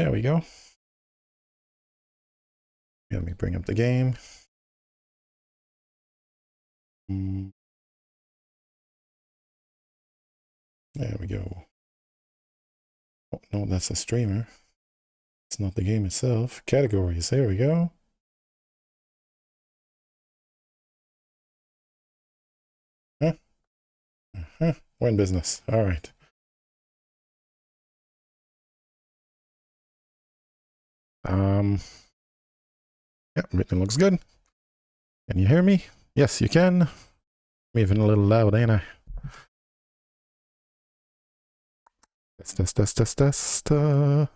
There we go. Let me bring up the game. There we go. Oh, no, that's a streamer. It's not the game itself. Categories. There we go. Huh? We're in business. All right. Yeah, everything looks good. Can you hear me? Yes, you can. I'm even a little loud, ain't I? Test. We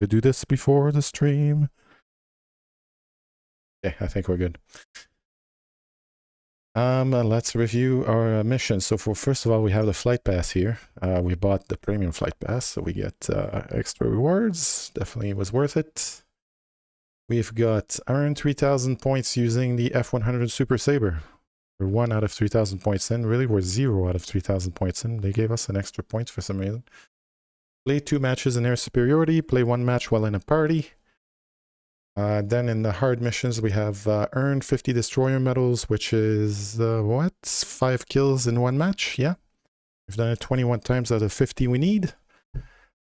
do this before the stream. Yeah, I think we're good. Let's review our missions. So first of all, we have the flight pass here. We bought the premium flight pass, so we get extra rewards. Definitely was worth it. We've got earned 3,000 points using the F100 Super Saber. We're 1 out of 3,000 points in. Really, we're 0 out of 3,000 points in. They gave us an extra point for some reason. Play 2 matches in air superiority. Play 1 match while in a party. Then in the hard missions, we have earned 50 destroyer medals, which is, 5 kills in 1 match? Yeah. We've done it 21 times out of 50 we need.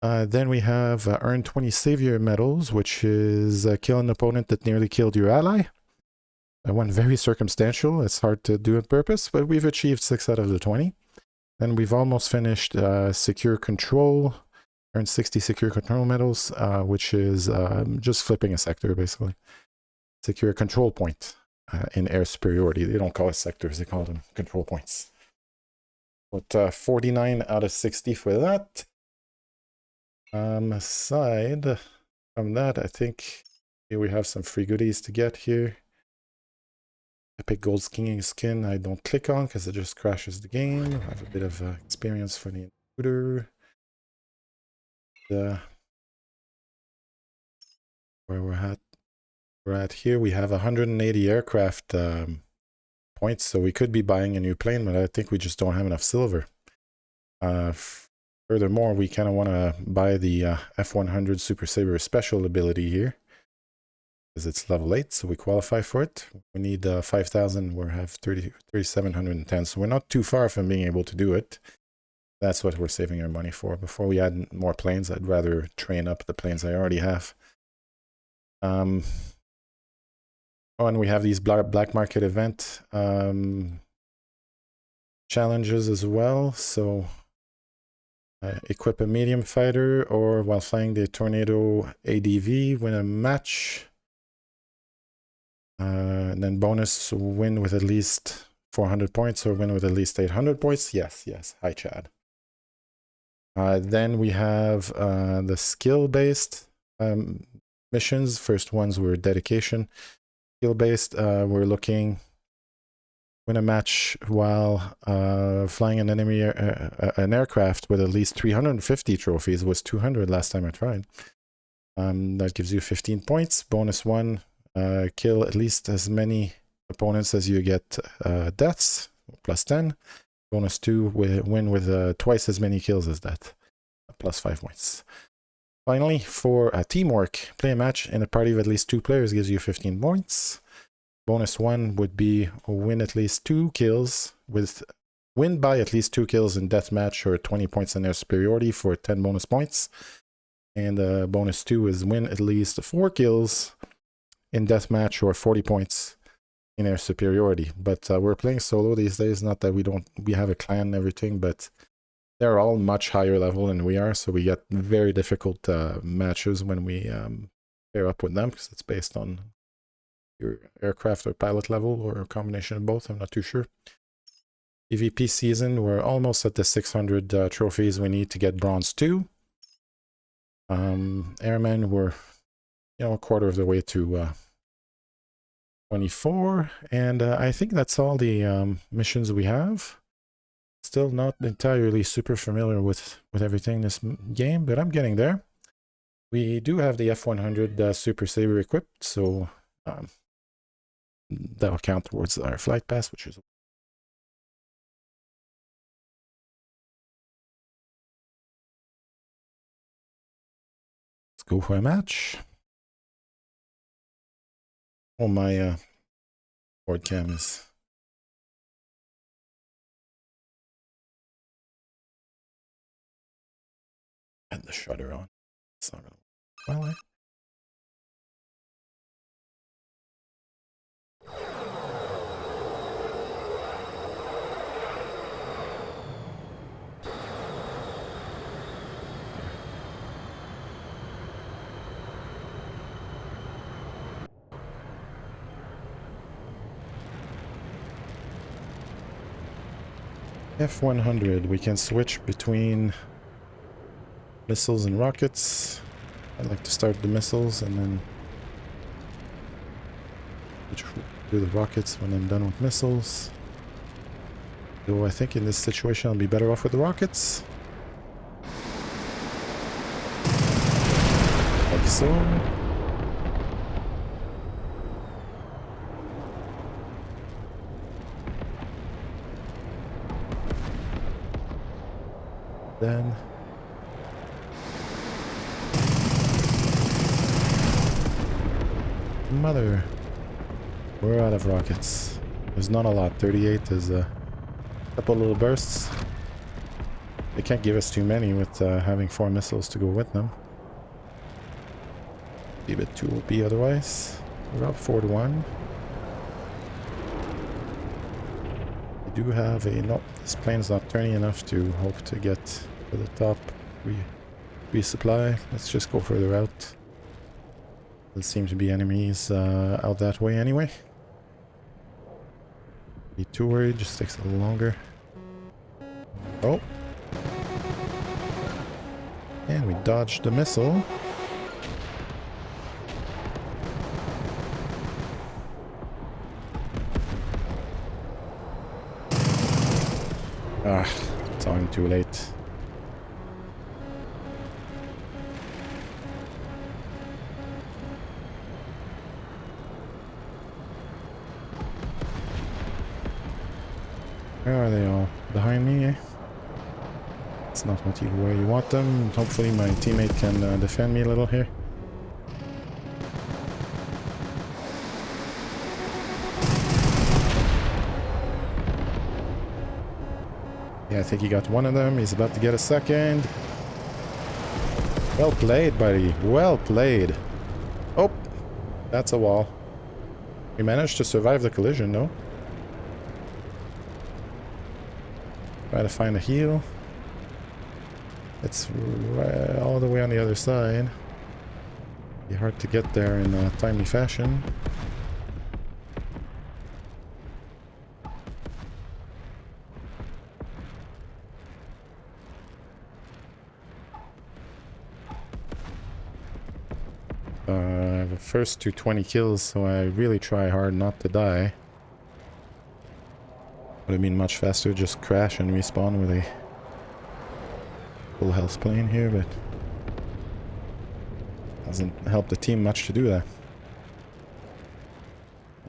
Then we have earned 20 savior medals, which is kill an opponent that nearly killed your ally. One very circumstantial. It's hard to do on purpose, but we've achieved 6 out of the 20. Then we've almost finished secure control. Earned 60 secure control medals, which is just flipping a sector, basically. Secure control point in air superiority. They don't call it sectors, they call them control points. But 49 out of 60 for that. Aside from that, I think we have some free goodies to get here. Epic Gold skin I don't click on because it just crashes the game. I have a bit of experience for the intruder. Where we're at here, we have 180 aircraft points, so we could be buying a new plane, but I think we just don't have enough silver. Furthermore, we kind of want to buy the F100 Super Saber special ability here, because it's level 8, so we qualify for it. We need 5,000, we have 3,710, so we're not too far from being able to do it. That's what we're saving our money for. Before we add more planes, I'd rather train up the planes I already have. Oh, and we have these black market event challenges as well. So equip a medium fighter, or while flying the Tornado ADV, win a match. And then bonus, win with at least 400 points or win with at least 800 points. Yes. Hi, Chad. Then we have the skill-based missions. First ones were dedication. Skill-based, we're looking win a match while flying an enemy an aircraft with at least 350 trophies. It was 200 last time I tried. That gives you 15 points. Bonus 1, kill at least as many opponents as you get deaths, plus 10. Bonus 2, win with twice as many kills as that, plus 5 points. Finally, for teamwork, play a match in a party of at least 2 players gives you 15 points. Bonus 1 would be win at least 2 kills win by at least 2 kills in deathmatch or 20 points in air superiority for 10 bonus points. And bonus 2 is win at least 4 kills in deathmatch or 40 points in air superiority. But we're playing solo these days. Not that we have a clan and everything, but they're all much higher level than we are, so we get very difficult matches when we pair up with them, because it's based on your aircraft or pilot level, or a combination of both. I'm not too sure. PvP season, we're almost at the 600 trophies we need to get bronze 2. Airmen, we're a quarter of the way to 24, and I think that's all the missions we have. Still not entirely super familiar with everything in this game, but I'm getting there. We do have the F100 Super Saber equipped, so that'll count towards our flight pass, which is... Let's go for a match. Oh, my board cam is... had the shutter on. It's not gonna... Well, F100, we can switch between missiles and rockets. I'd like to start the missiles and then do the rockets when I'm done with missiles. Though I think in this situation I'll be better off with the rockets. Like so. Then mother, we're out of rockets. There's not a lot. 38 is a couple little bursts. They can't give us too many with having 4 missiles to go with them. Be a bit too OP otherwise. We're up 4-1. We do have a... no, this plane's not turning enough to hope to get to the top. Resupply. Let's just go further out. There seem to be enemies out that way anyway. Be too worried, just takes a little longer. Oh. And we dodged the missile. Ah, time too late. Where are they all? Behind me, eh? It's not what you where you want them. Hopefully my teammate can defend me a little here. Yeah, I think he got one of them. He's about to get a second. Well played, buddy. Well played. Oh, that's a wall. We managed to survive the collision, though. Try to find a heal. It's right all the way on the other side. Be hard to get there in a timely fashion. The first to 20 kills, so I really try hard not to die. Would have been much faster, just crash and respawn with a full health plane here, but doesn't help the team much to do that.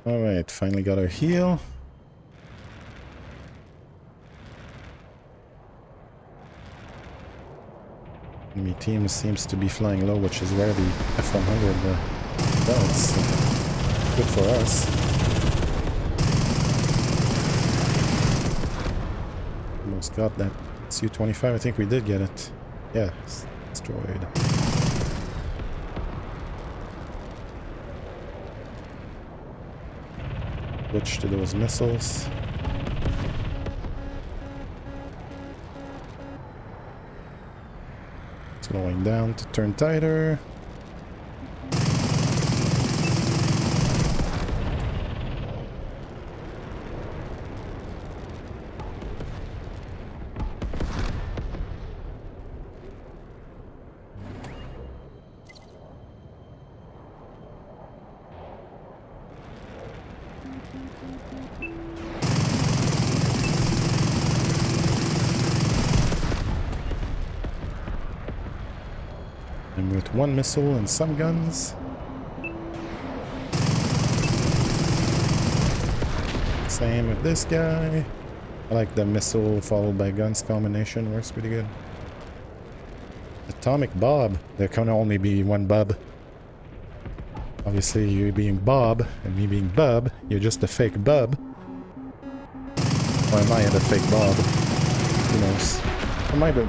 Alright, finally got our heal. Enemy team seems to be flying low, which is where the F100 does. Good for us. Almost got that Su-25. I think we did get it. Yeah, destroyed. Switch to those missiles. Slowing down to turn tighter. And with one missile and some guns. Same with this guy. I like the missile followed by guns combination, works pretty good. Atomic Bob. There can only be one Bub. Obviously, you being Bob and me being Bub, you're just a fake Bub. Or am I the fake Bob? Who knows?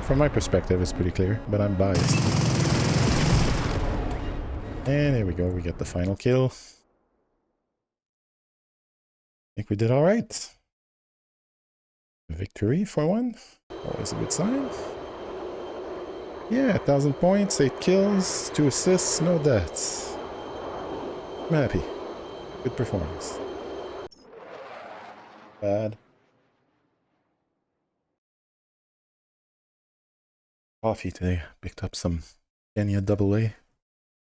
From my perspective, it's pretty clear, but I'm biased. And there we go, we get the final kill. I think we did alright. Victory for one. Always a good sign. Yeah, 1,000 points, 8 kills, 2 assists, no deaths. I'm happy. Good performance. Bad. Coffee today. Picked up some Kenya AA on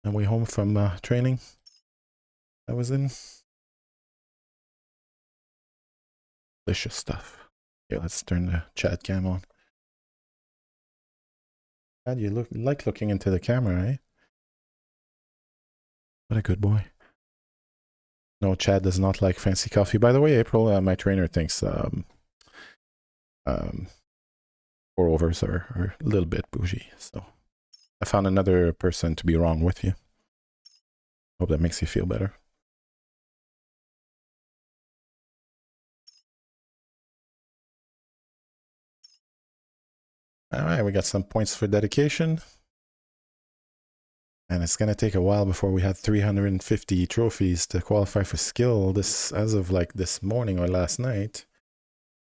the way home from training I was in. Delicious stuff. Okay, let's turn the chat cam on. God, you like looking into the camera, eh? What a good boy. No, Chad does not like fancy coffee. By the way, April, my trainer thinks pour-overs are a little bit bougie. So I found another person to be wrong with you. Hope that makes you feel better. All right, we got some points for dedication. And it's going to take a while before we had 350 trophies to qualify for skill. This, as of like this morning or last night,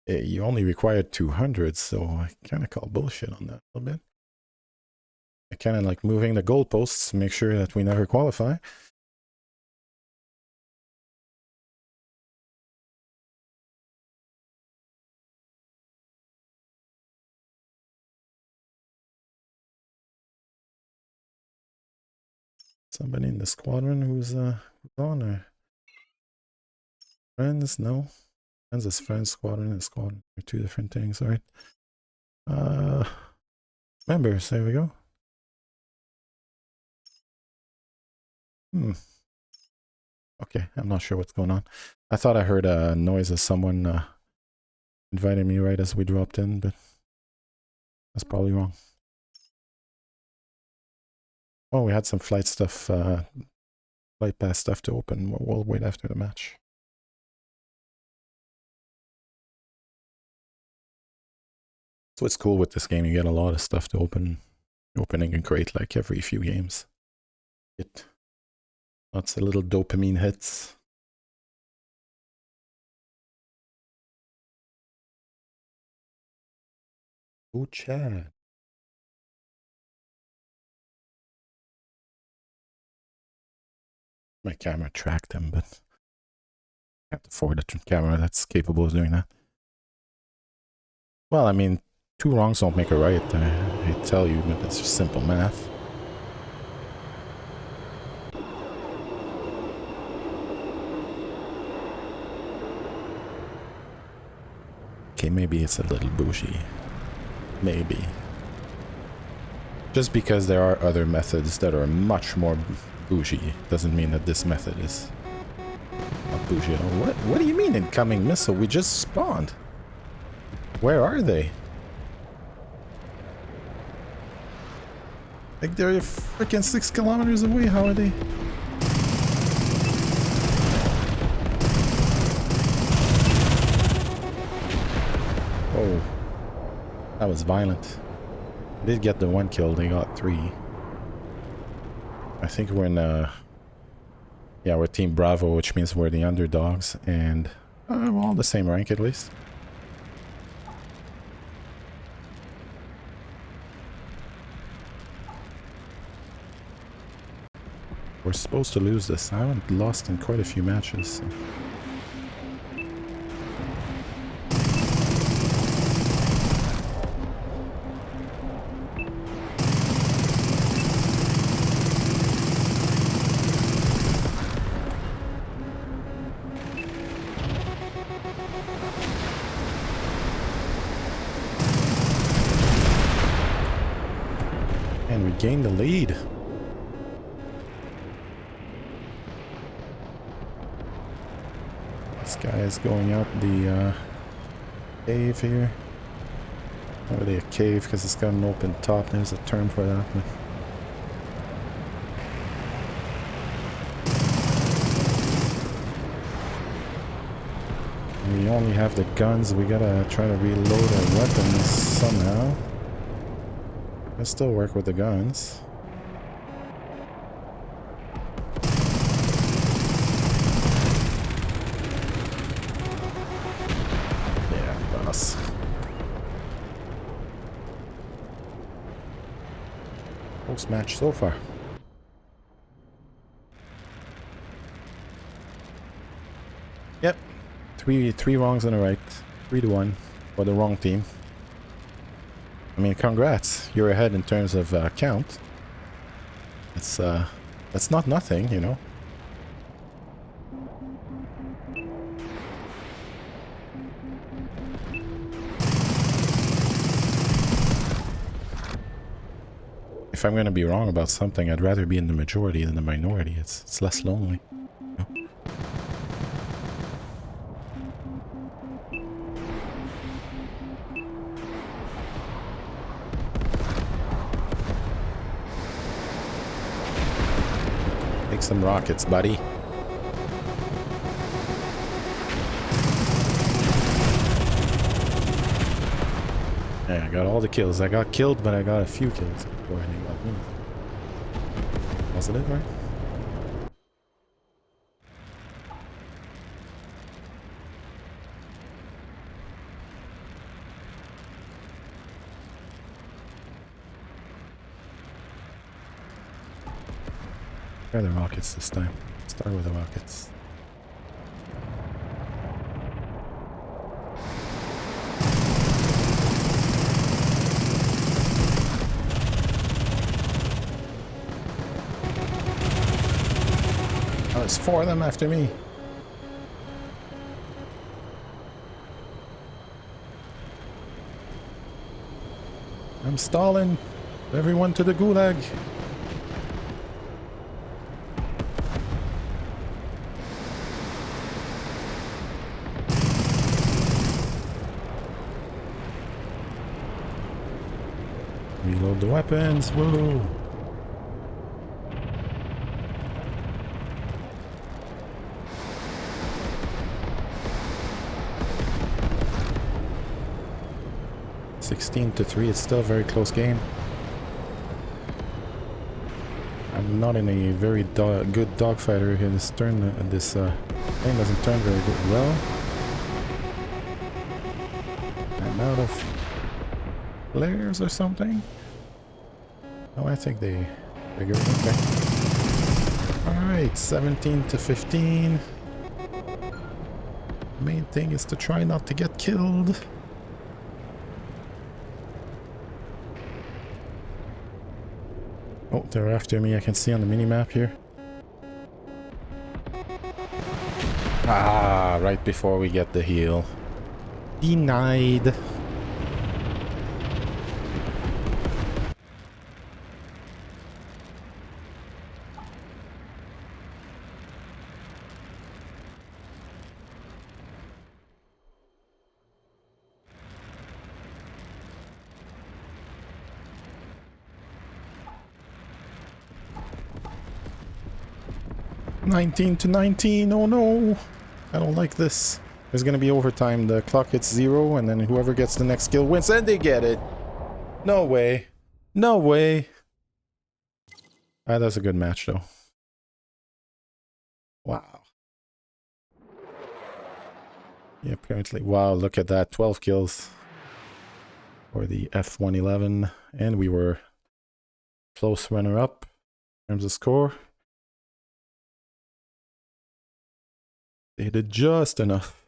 you only required 200, so I kind of call bullshit on that a little bit. I kind of like moving the goalposts to make sure that we never qualify. Somebody in the squadron who's on, or friends? No, friends is friends, squadron and squadron are two different things, right? Members, there we go. Okay, I'm not sure what's going on. I thought I heard a noise of someone inviting me right as we dropped in, but that's probably wrong. Oh, we had some flight stuff, flight pass stuff to open. We'll wait after the match. So what's cool with this game, you get a lot of stuff to opening and create like every few games. Get lots of little dopamine hits. Oh, Chad. My camera tracked him, but I can't afford a camera that's capable of doing that. Well, I mean, 2 wrongs don't make a right. I tell you, but that's just simple math. Okay, maybe it's a little bougie. Maybe. Just because there are other methods that are much more bougie doesn't mean that this method is not bougie at all. What do you mean incoming missile? We just spawned. Where are they? Like they're freaking 6 kilometers away. How are they? Oh, that was violent. I did get the 1 kill. They got 3. I think we're in yeah, we're Team Bravo, which means we're the underdogs, and we're all the same rank at least. We're supposed to lose this. I haven't lost in quite a few matches. So. And we gained the lead. This guy is going out the cave here. Not really a cave because it's got an open top. There's a term for that. But we only have the guns. We gotta try to reload our weapons somehow. I still work with the guns. Yeah, boss. Close match so far. Yep. Three wrongs and a right. 3-1 for the wrong team. I mean, congrats. You're ahead in terms of count. That's not nothing, you know. If I'm gonna be wrong about something, I'd rather be in the majority than the minority. It's less lonely. You know? Take some rockets, buddy. Yeah, I got all the kills. I got killed, but I got a few kills before anything got me. Positive, right? Try the rockets this time. Start with the rockets. Oh, there's 4 of them after me. I'm stalling. Everyone to the gulag. Reload the weapons. Whoa. (16-3). It's still a very close game. I'm not in a very good dogfighter here. This turn, this thing doesn't turn very good. Well, I'm out of flares or something. Oh, I think they figured. Okay. All right, 17-15. Main thing is to try not to get killed. Oh, they're after me. I can see on the mini-map here. Ah, right before we get the heal. Denied. (19-19). Oh no, I don't like this. There's gonna be overtime. The clock hits 0 and then whoever gets the next kill wins, and they get it. No way. No way. Ah, that's a good match though. Wow. Yeah, apparently. Wow, look at that. 12 kills for the F-111, and we were close runner-up in terms of score. They did just enough.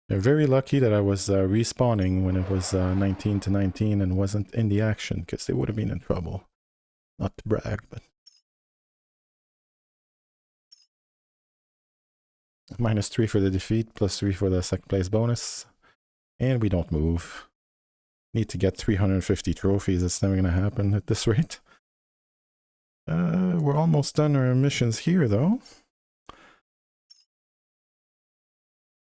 They're very lucky that I was respawning when it was 19-19 and wasn't in the action, because they would have been in trouble. Not to brag, but... -3 for the defeat, +3 for the second place bonus. And we don't move. Need to get 350 trophies. It's never gonna happen at this rate. We're almost done our missions here, though.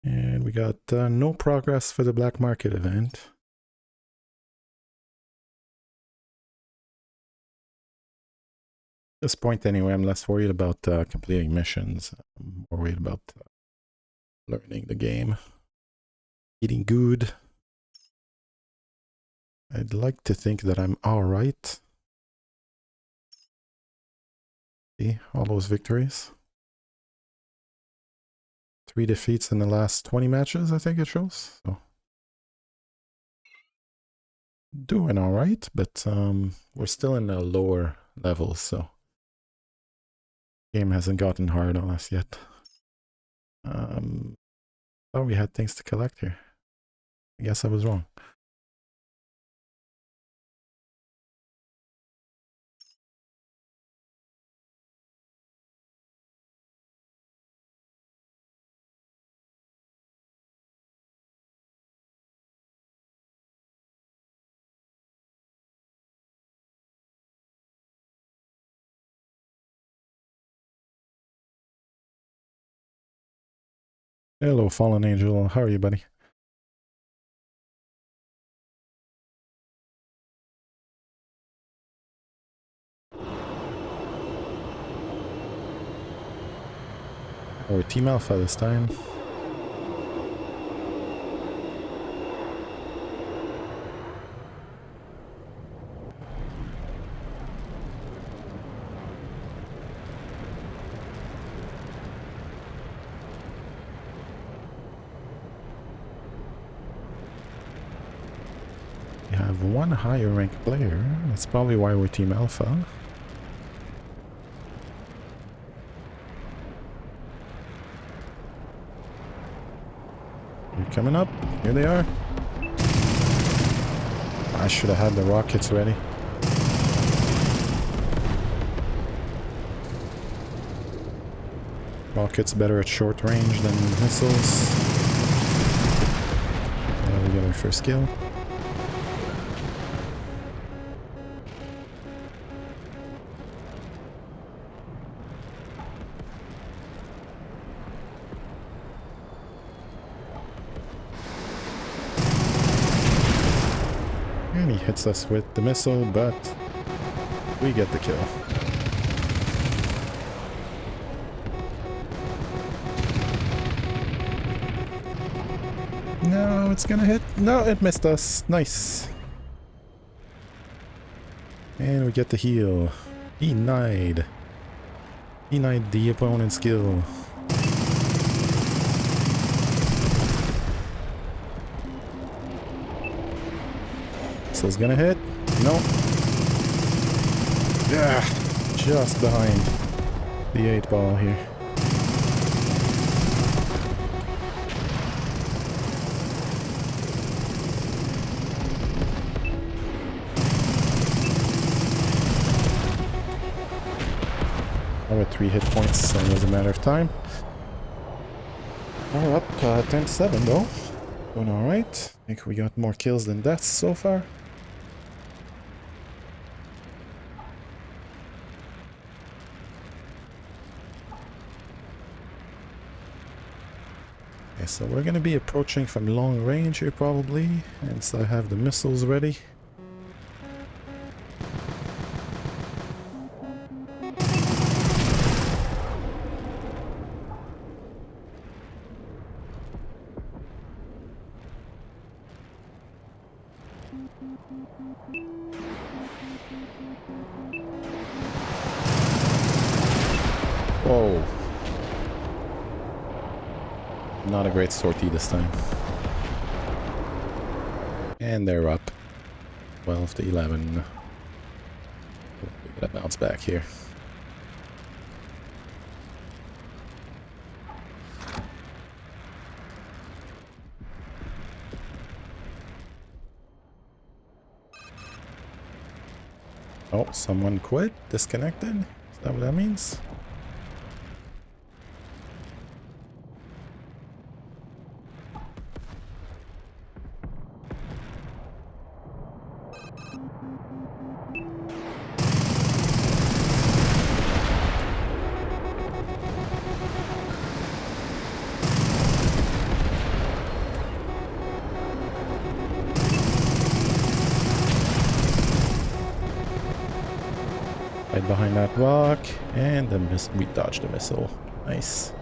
And we got no progress for the black market event. At this point anyway, I'm less worried about completing missions. I'm more worried about learning the game. Eating good. I'd like to think that I'm alright. See, all those victories. 3 defeats in the last 20 matches, I think it shows. So doing alright, but we're still in the lower levels, so game hasn't gotten hard on us yet. Thought we had things to collect here. I guess I was wrong. Hello, Fallen Angel. How are you, buddy? Or Team Alpha this time. We have one higher ranked player. That's probably why we're Team Alpha. They're coming up. Here they are. I should have had the rockets ready. Rockets better at short range than missiles. Yeah, we got our first kill. And he hits us with the missile, but we get the kill. No, it's gonna hit. No, it missed us. Nice. And we get the heal. Denied. Denied the opponent's kill. So it's gonna hit. No. Yeah, just behind the 8 ball here. With 3 hit points, so it was a matter of time. We're up 10-7 though. Doing alright. I think we got more kills than deaths so far. Okay, so we're going to be approaching from long range here probably, and so I have the missiles ready. Whoa. Not a great sortie this time. And they're up. 12-11. We gotta bounce back here. Oh, someone quit? Disconnected? Is that what that means? behind that rock, and we dodged the missile. Nice.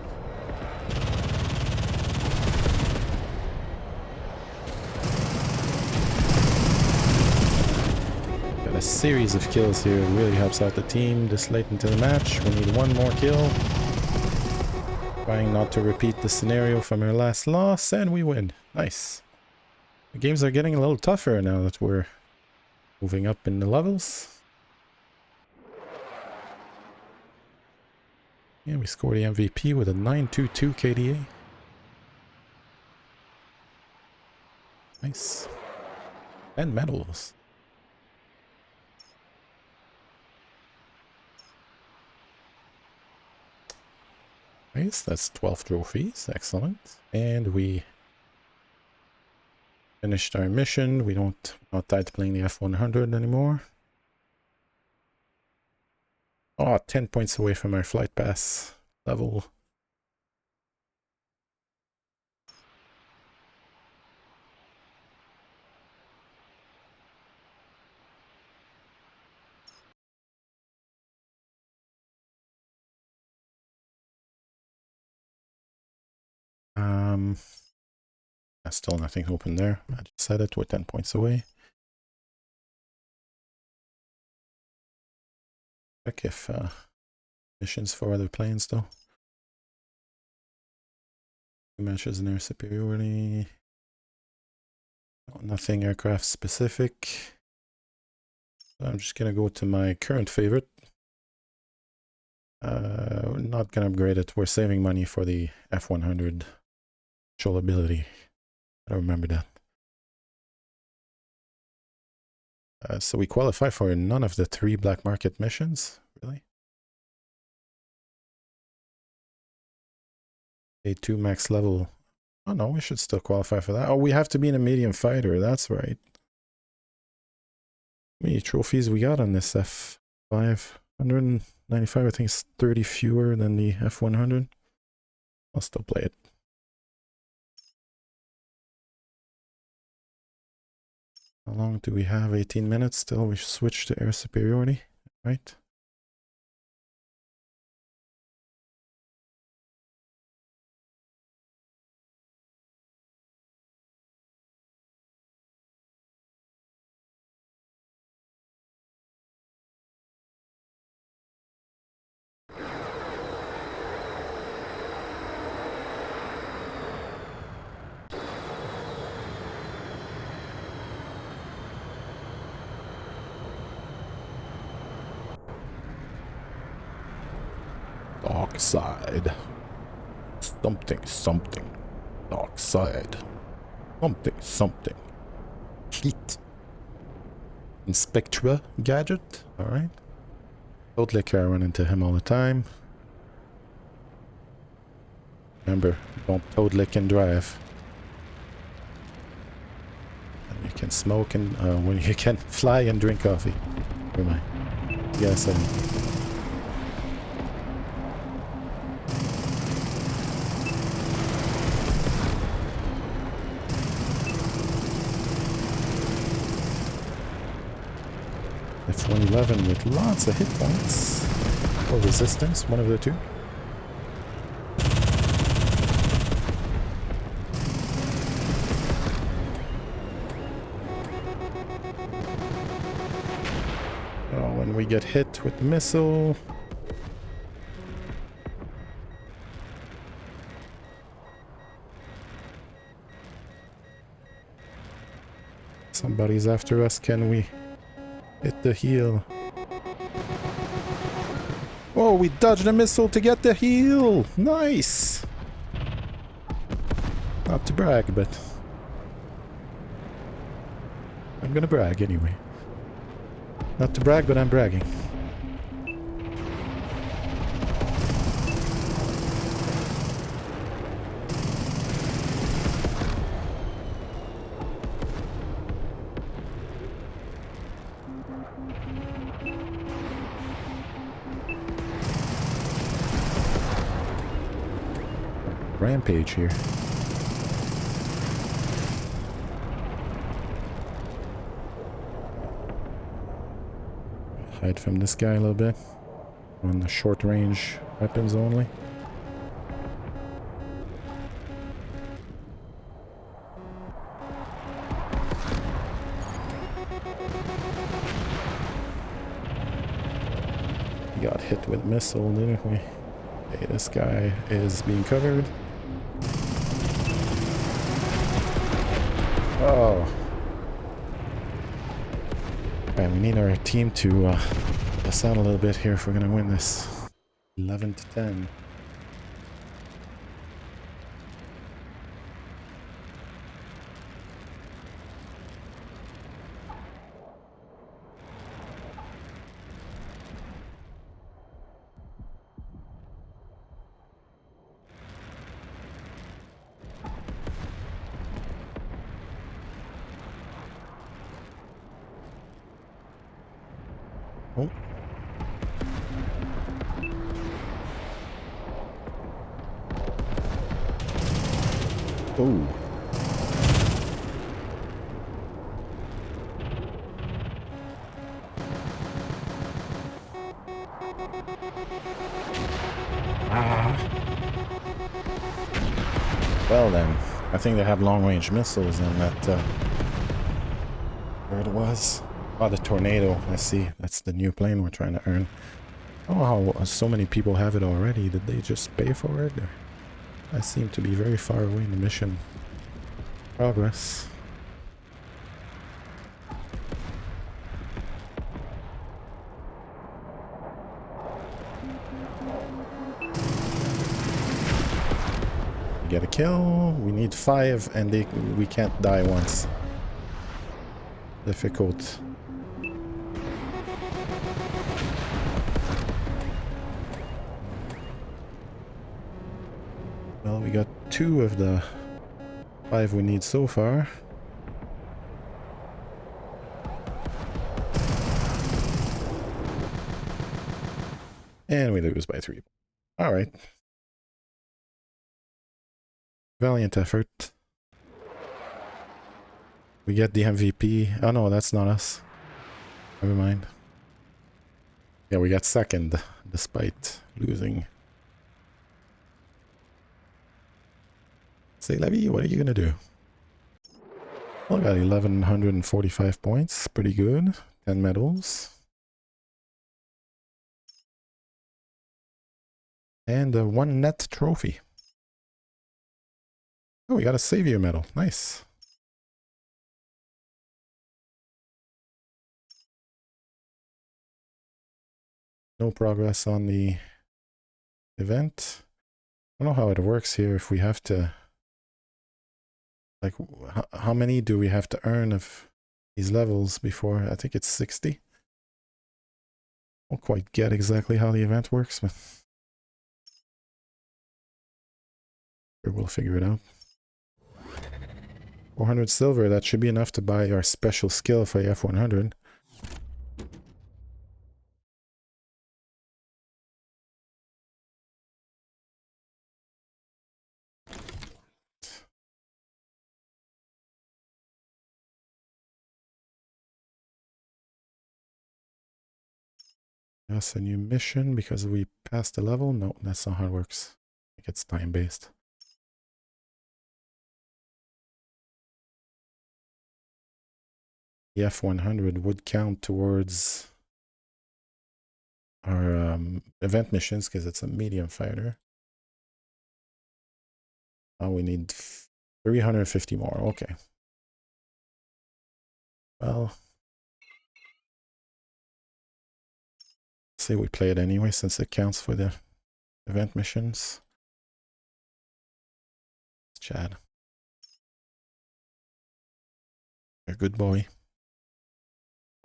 Got a series of kills here. It really helps out the team this late into the match. We need one more kill. Trying not to repeat the scenario from our last loss, and we win. Nice. The games are getting a little tougher now that we're moving up in the levels. Yeah, we scored the MVP with a 922 KDA. Nice. And medals. Nice, that's 12 trophies. Excellent. And we finished our mission. We not tied to playing the F100 anymore. Oh, 10 points away from our flight pass level. Still nothing open there. I just said it, we're 10 points away. Check if missions for other planes though. Matches in air superiority. Nothing aircraft specific. I'm just gonna go to my current favorite. We're not gonna upgrade it. We're saving money for the F100 control ability. I don't remember that. So we qualify for none of the 3 black market missions. Really? A2 max level. Oh no, we should still qualify for that. Oh, we have to be in a medium fighter. That's right. How many trophies we got on this F5? 195, I think it's 30 fewer than the F100. I'll still play it. How long do we have? 18 minutes still. We should switch to air superiority, right? Dark side. Something. Dark side. Something. Heat. Inspectra gadget. Alright. Totally care. I run into him all the time. Remember, don't toad lick and drive. And you can smoke and when you can fly and drink coffee. Never mind. Yes, I mean. F111 with lots of hit points. Or resistance, one of the two. Oh, when we get hit with the missile. Somebody's after us, can we hit the heel? Oh, we dodged a missile to get the heel! Nice! Not to brag, but I'm gonna brag anyway. Not to brag, but I'm bragging. Rampage here. Hide from this guy a little bit. on the short range weapons only. We got hit with a missile, didn't we? Okay, this guy is being covered. Oh. Okay, we need our team to us out a little bit here if we're gonna win this. 11 to 10. Oh. Oh. Ah. Well then, I think they have long-range missiles in that, where it was. Oh, the Tornado, I see. That's the new plane we're trying to earn. Oh, how so many people have it already. Did they just pay for it? I seem to be very far away in the mission progress. Get a kill. We need 5 and we can't die once. Difficult. Well, we got 2 of the 5 we need so far. And we lose by 3. Alright. Valiant effort. We get the MVP. Oh no, that's not us. Never mind. Yeah, we got second, despite losing. Say, Levy, what are you gonna do? Well, I got 1145 points. Pretty good. 10 medals. And 1 net trophy. Oh, we got a Savior medal. Nice. No progress on the event. I don't know how it works here. If we have to... Like, how many do we have to earn of these levels before? I think it's 60. I don't quite get exactly how the event works, but... we'll figure it out. 400 silver, that should be enough to buy our special skill for the F100. That's a new mission because we passed the level. No, that's not how it works. I think it's time-based. The F100 would count towards our event missions because it's a medium fighter. Oh, we need 350 more. Okay. Well, say we play it anyway since it counts for the event missions. Chad. You're a good boy.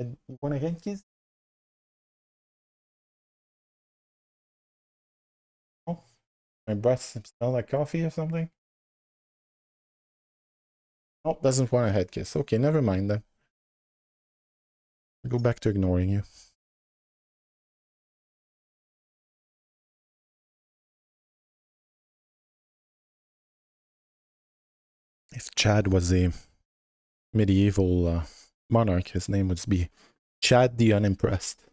You want a hint, kids? Oh, my breath smell like coffee or something? Oh, doesn't want a head kiss. Okay, never mind then. I'll go back to ignoring you. If Chad was a medieval monarch, his name would be Chad the Unimpressed.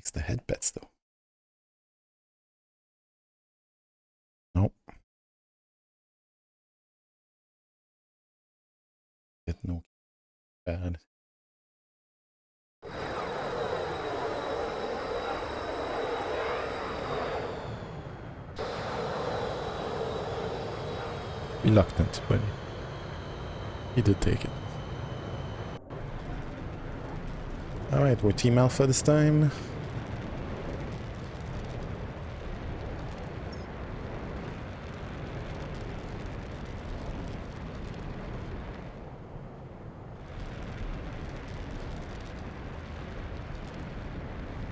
Likes the head pets though. Nope. Get no bad. Reluctant, but he did take it. Alright, we're Team Alpha this time.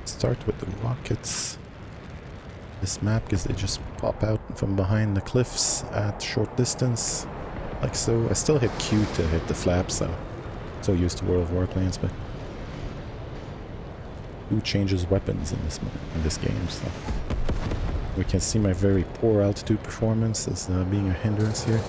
Start with the rockets. This map, because they just pop out from behind the cliffs at short distance. Like so. I still hit Q to hit the flaps, so used to World of Warplanes, but Q changes weapons in this game, so we can see my very poor altitude performance as being a hindrance here.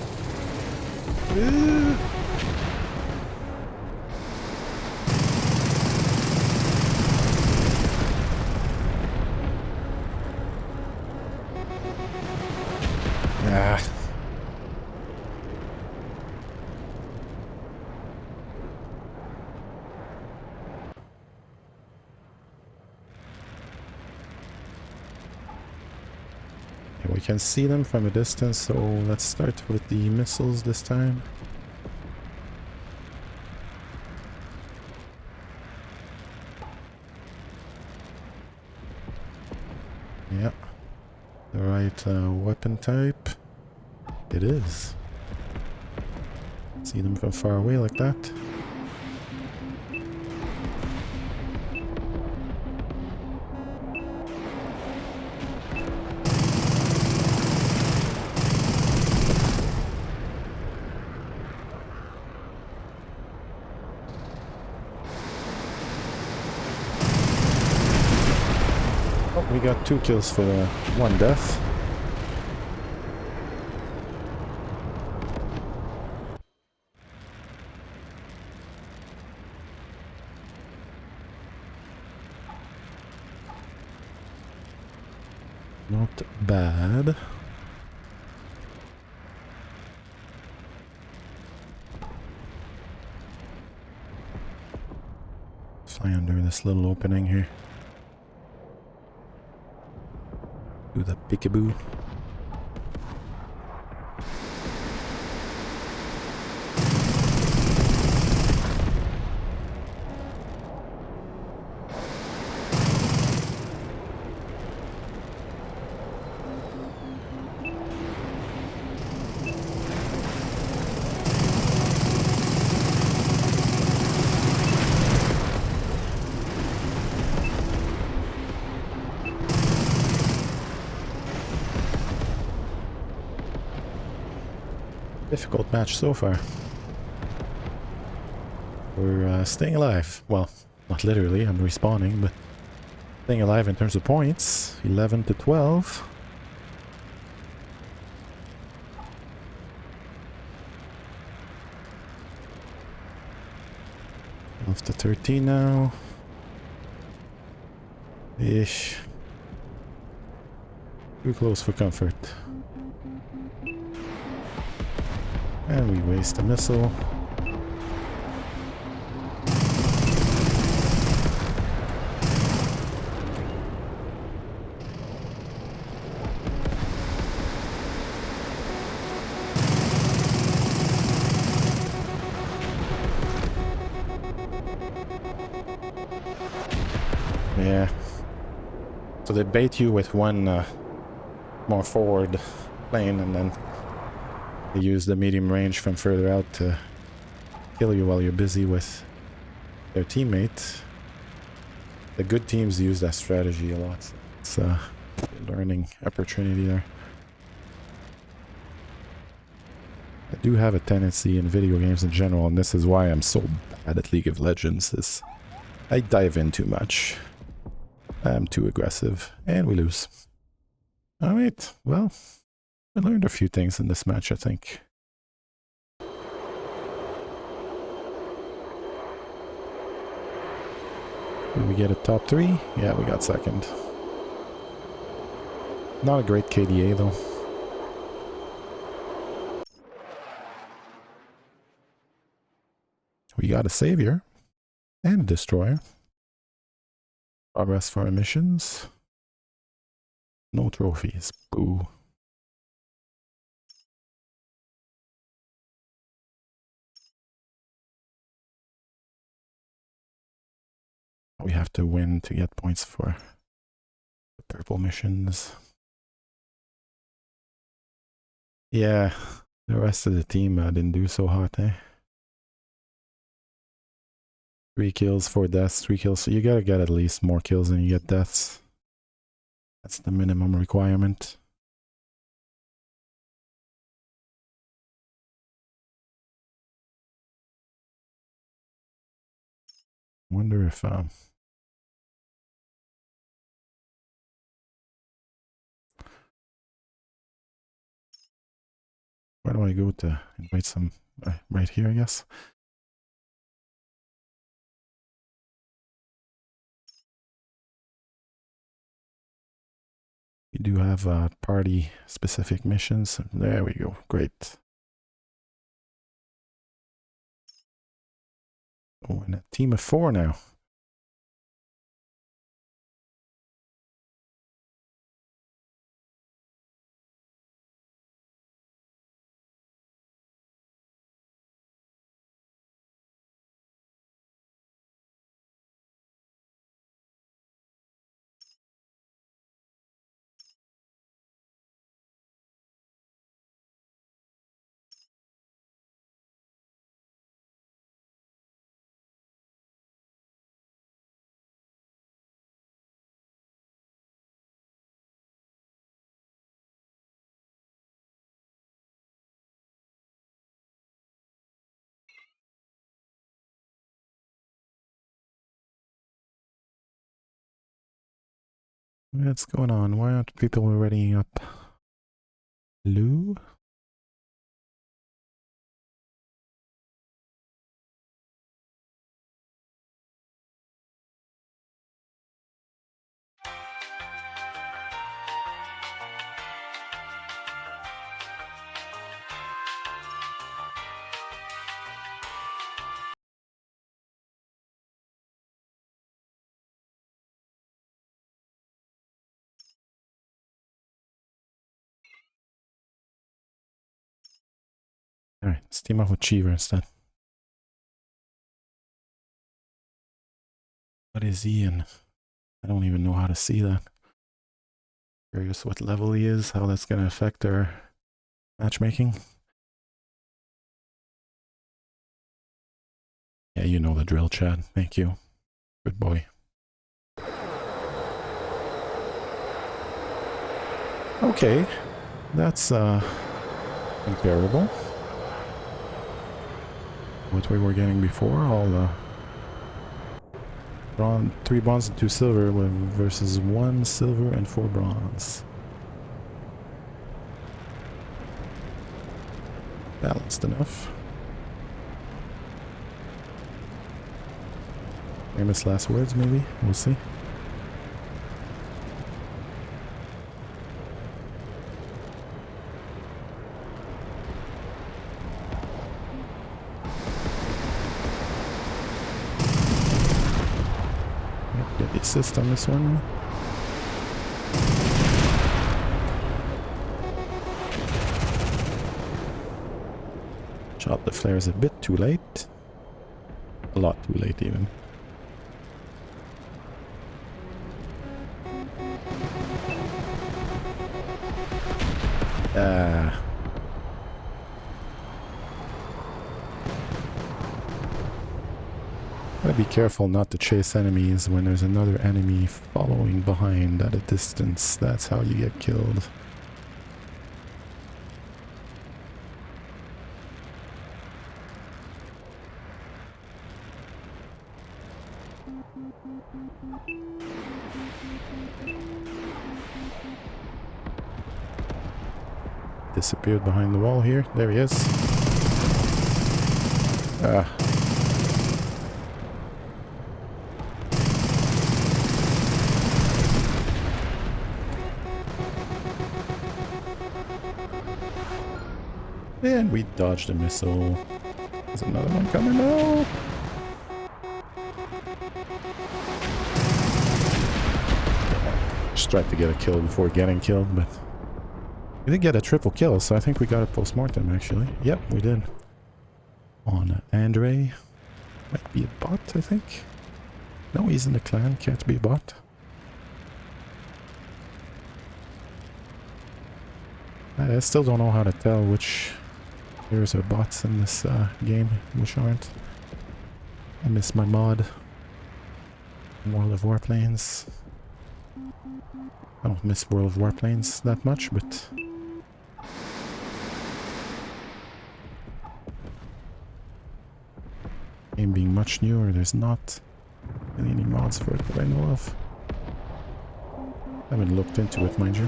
We can see them from a distance, so let's start with the missiles this time. Yeah, the right weapon type. It is. See them from far away like that. We got 2 kills for 1 death. Not bad. Fly under this little opening here. Do the peekaboo. Difficult match so far. We're staying alive. Well, not literally, I'm respawning, but staying alive in terms of points. 11 to 12. Off to 13 now. Ish. Too close for comfort. And we waste a missile. Yeah. So they bait you with one more forward plane, and then they use the medium range from further out to kill you while you're busy with their teammate. The good teams use that strategy a lot. It's a learning opportunity there. I do have a tendency in video games in general, and this is why I'm so bad at League of Legends, is I dive in too much. I'm too aggressive, and we lose. Alright, well, I learned a few things in this match, I think. Did we get a top 3? Yeah, we got second. Not a great KDA though. We got a savior and a destroyer. Progress for emissions. No trophies. Boo. We have to win to get points for the purple missions. Yeah, the rest of the team didn't do so hot, eh? 3 kills, 4 deaths, 3 kills. So you gotta get at least more kills than you get deaths. That's the minimum requirement. Wonder if where do I go to invite some? Right here, I guess. We do have party specific missions. There we go. Great. Oh, and a team of 4 now. What's going on? Why aren't people readying up? Lou? Alright, let's team up with Cheever instead. What is he in? I don't even know how to see that. Curious what level he is, how that's going to affect our matchmaking. Yeah, you know the drill, Chad. Thank you. Good boy. Okay, that's comparable. What we were getting before, all the 3 bronze and 2 silver versus 1 silver and 4 bronze. Balanced enough. Famous last words, maybe? We'll see. Get the assist on this one. Shot the flares a bit too late. A lot too late, even. Gotta be careful not to chase enemies when there's another enemy following behind at a distance. That's how you get killed. Disappeared behind the wall here. There he is. Ah. And we dodged a missile. There's another one coming now. Just tried to get a kill before getting killed, but we did get a triple kill, so I think we got a post-mortem actually. Yep, we did. On Andre. Might be a bot, I think. No, he's in the clan, can't be a bot. I still don't know how to tell which players are bots in this game, which aren't. I miss my mod in World of Warplanes. I don't miss World of Warplanes that much, but game being much newer, there's not really any mods for it that I know of. I haven't looked into it, mind you.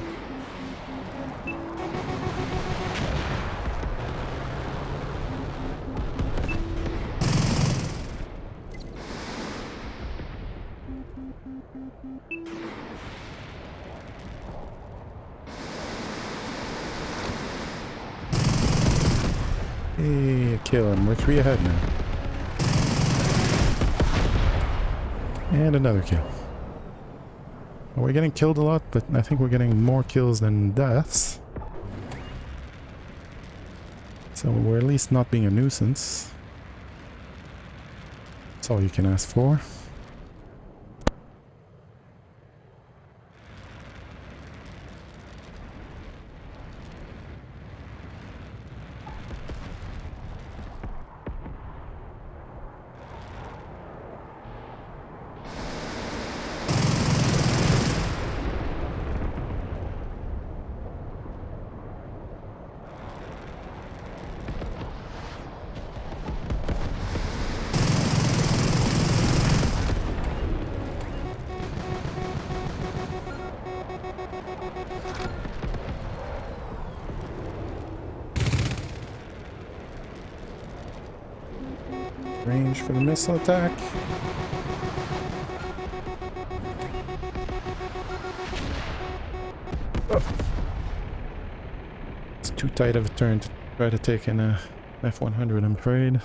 Hey, kill him. We're 3 ahead now. And another kill. Well, we're getting killed a lot, but I think we're getting more kills than deaths. So we're at least not being a nuisance. That's all you can ask for. Range for the missile attack. Oh. It's too tight of a turn to try to take in a F-100, I'm afraid.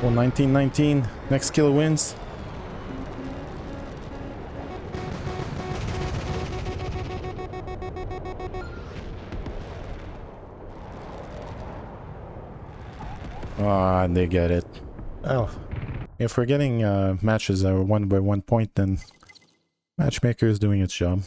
Well, 1919. Next killer wins. Ah, they get it. Well, if we're getting matches that are won by 1 point, then Matchmaker is doing its job.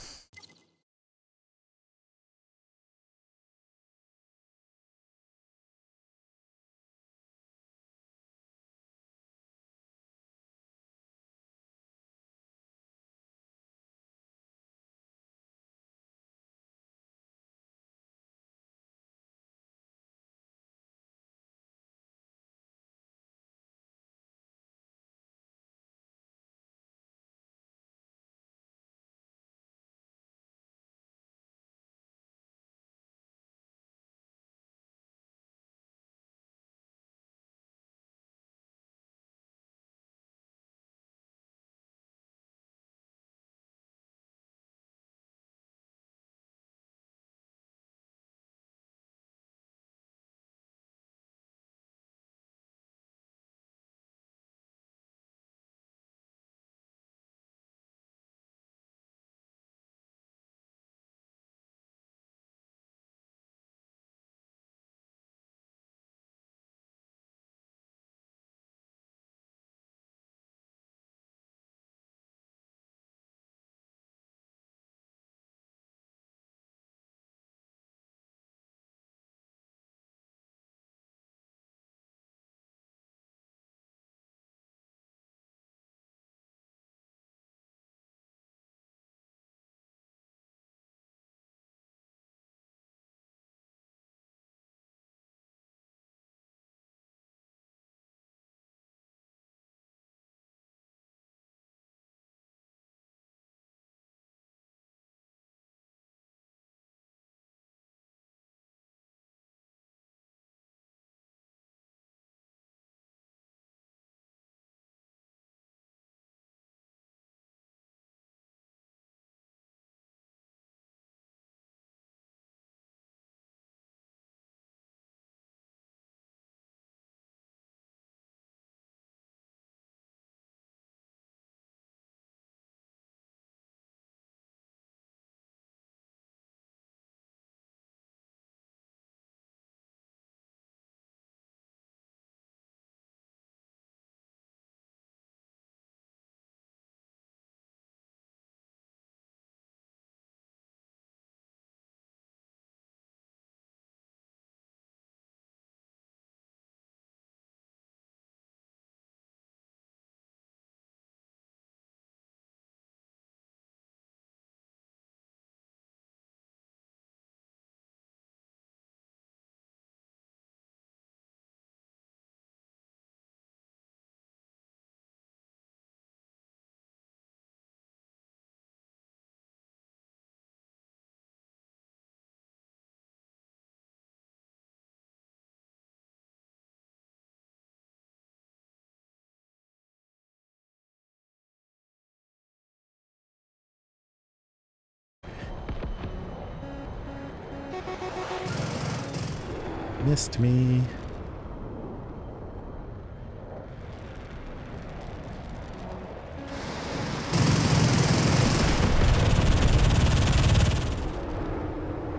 Missed me.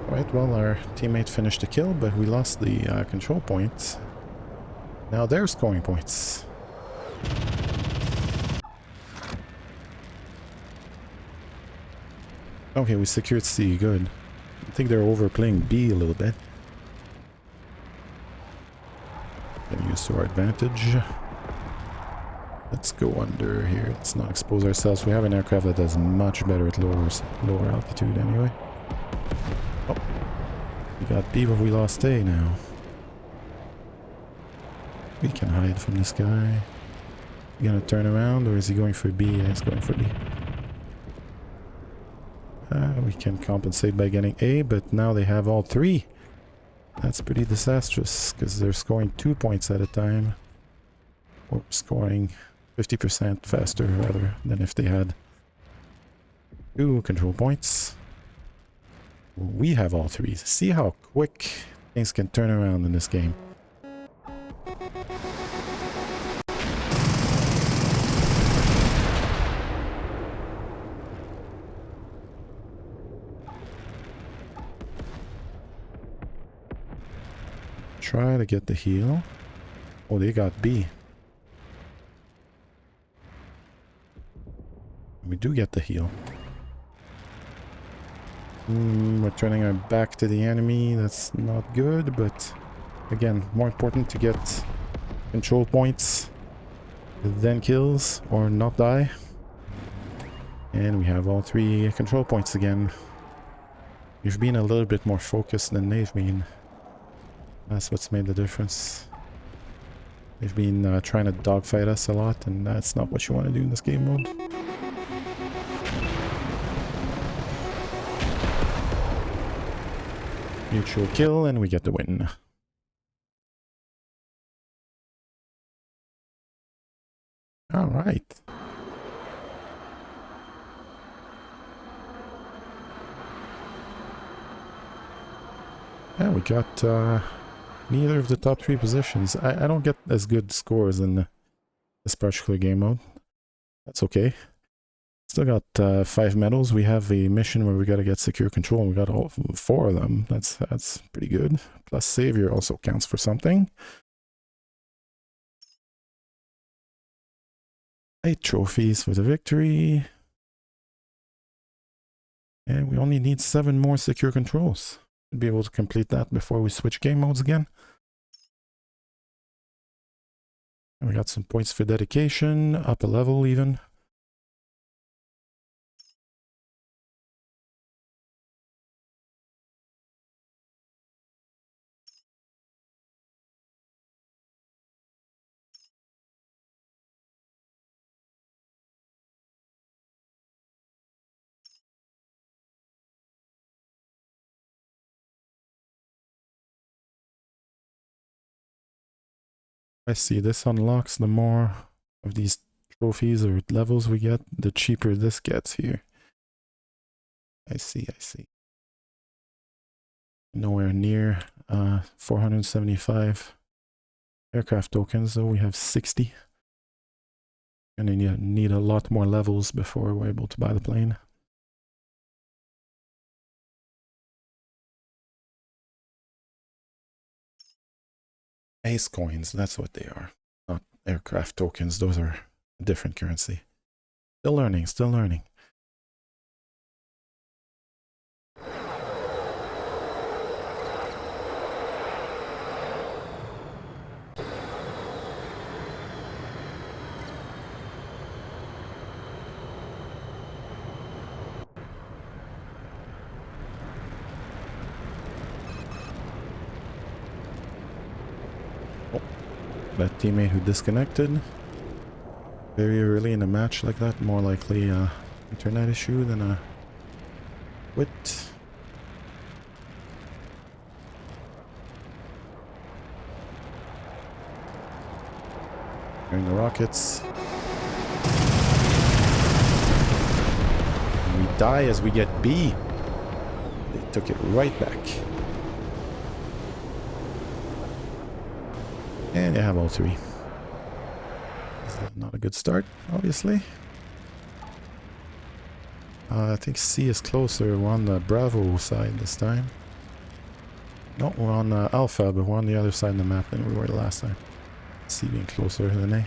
Right, well, our teammate finished the kill, but we lost the control points. Now they're scoring points. Okay, we secured C, good. I think they're overplaying B a little bit. Getting used to our advantage. Let's go under here. Let's not expose ourselves. We have an aircraft that does much better at lower altitude anyway. Oh, we got B, but we lost A now. We can hide from this guy. You gonna turn around, or is he going for B? Yeah, he's going for B. We can compensate by getting A, but now they have all three. That's pretty disastrous, because they're scoring 2 points at a time. Or scoring 50% faster, rather, than if they had 2 control points. We have all three. See how quick things can turn around in this game. Try to get the heal. Oh, they got B. We do get the heal. We're turning our back to the enemy. That's not good, but again, more important to get control points than kills or not die. And we have all 3 control points again. We've been a little bit more focused than they've been. That's what's made the difference. They've been trying to dogfight us a lot, and that's not what you want to do in this game mode. Mutual kill, and we get the win. All right. Yeah, we got neither of the top 3 positions. I don't get as good scores in this particular game mode. That's okay. Still got 5 medals. We have a mission where we gotta get secure control, and we got all 4 of them. That's pretty good. Plus Savior also counts for something. 8 trophies for the victory. And we only need 7 more secure controls. Should be able to complete that before we switch game modes again. And we got some points for dedication, up a level even. I see, this unlocks the more of these trophies or levels we get, the cheaper this gets here. I see. Nowhere near 475 aircraft tokens, though we have 60. And then you need a lot more levels before we're able to buy the plane. Ace coins, that's what they are. Not aircraft tokens, those are a different currency. Still learning, still learning. That teammate who disconnected very early in a match like that, more likely internet issue than a quit. Hearing the rockets. And we die as we get B. They took it right back. And you have all three. This is not a good start, obviously. I think C is closer. We're on the Bravo side this time. No, we're on Alpha, but we're on the other side of the map than we were the last time. C being closer than A.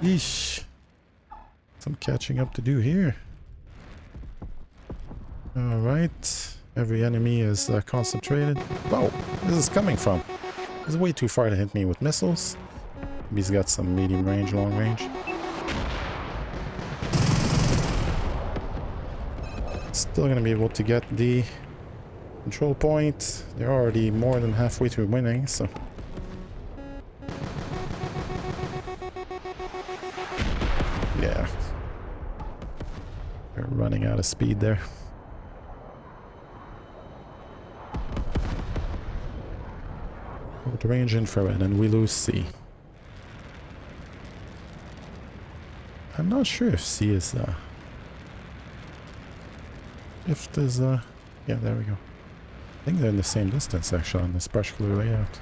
Yeesh. Some catching up to do here. Alright. Every enemy is concentrated. Whoa, where is this coming from? It's way too far to hit me with missiles. Maybe he's got some medium range, long range. Still gonna be able to get the control point. They're already more than halfway through winning, so... yeah. They're running out of speed there. Range infrared, and we lose C. I'm not sure if C is if there's yeah, there we go. I think they're in the same distance actually on this particular layout.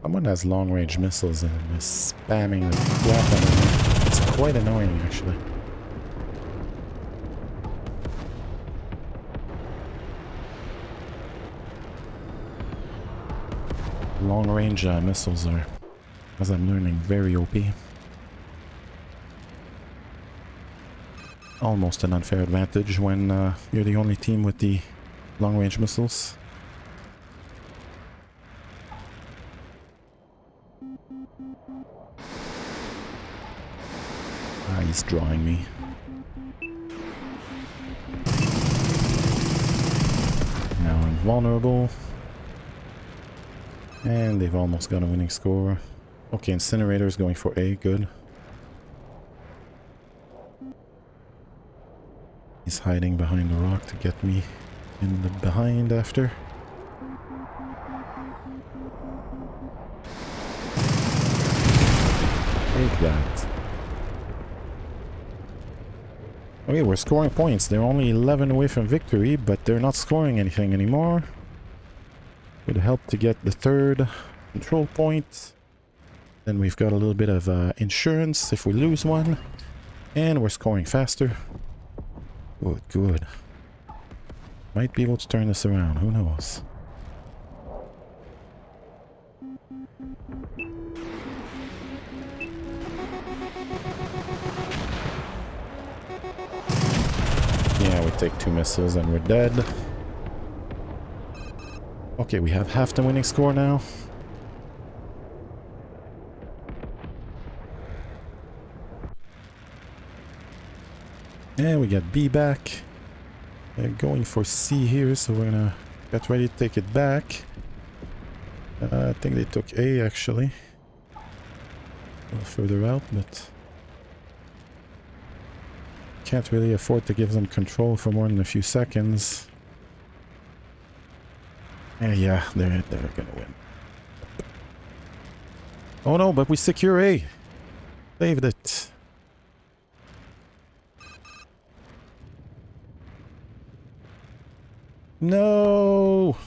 Someone has long range missiles and is spamming the weapon. It's quite annoying actually. Long-range missiles are, as I'm learning, very OP. Almost an unfair advantage when you're the only team with the long-range missiles. Ah, he's drawing me. Now I'm vulnerable. And they've almost got a winning score. Okay, Incinerator's going for A, good. He's hiding behind the rock to get me in the behind after. Take that. Okay, we're scoring points. They're only 11 away from victory, but they're not scoring anything anymore. Would help to get the third control point. Then we've got a little bit of insurance if we lose one. And we're scoring faster. Good, good. Might be able to turn this around, who knows. Yeah, we take 2 missiles and we're dead. Okay, we have half the winning score now. And we get B back. They're going for C here, so we're gonna get ready to take it back. I think they took A actually. A little further out, but... can't really afford to give them control for more than a few seconds. Yeah, they're gonna win. Oh no, but we secure A. Saved it. No!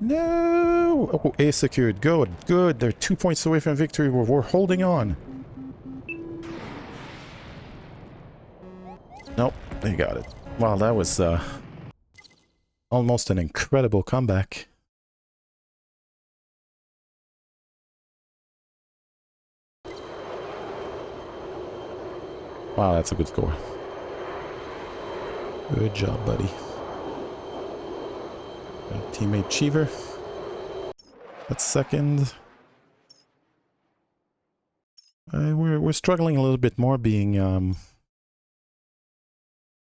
No! Oh, A secured. Good, good. They're 2 points away from victory. We're holding on. Nope, they got it. Wow, that was almost an incredible comeback. Wow, that's a good score. Good job, buddy. Teammate Cheever. That's second. We're struggling a little bit more being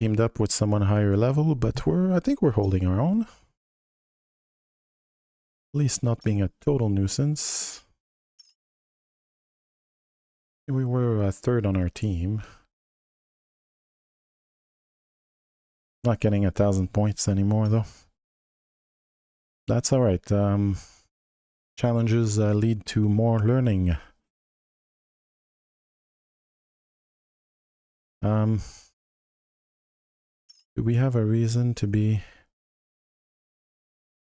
teamed up with someone higher level, but I think we're holding our own. At least not being a total nuisance. We were third on our team. Not getting 1,000 points anymore though. That's alright. Challenges lead to more learning. Do we have a reason to be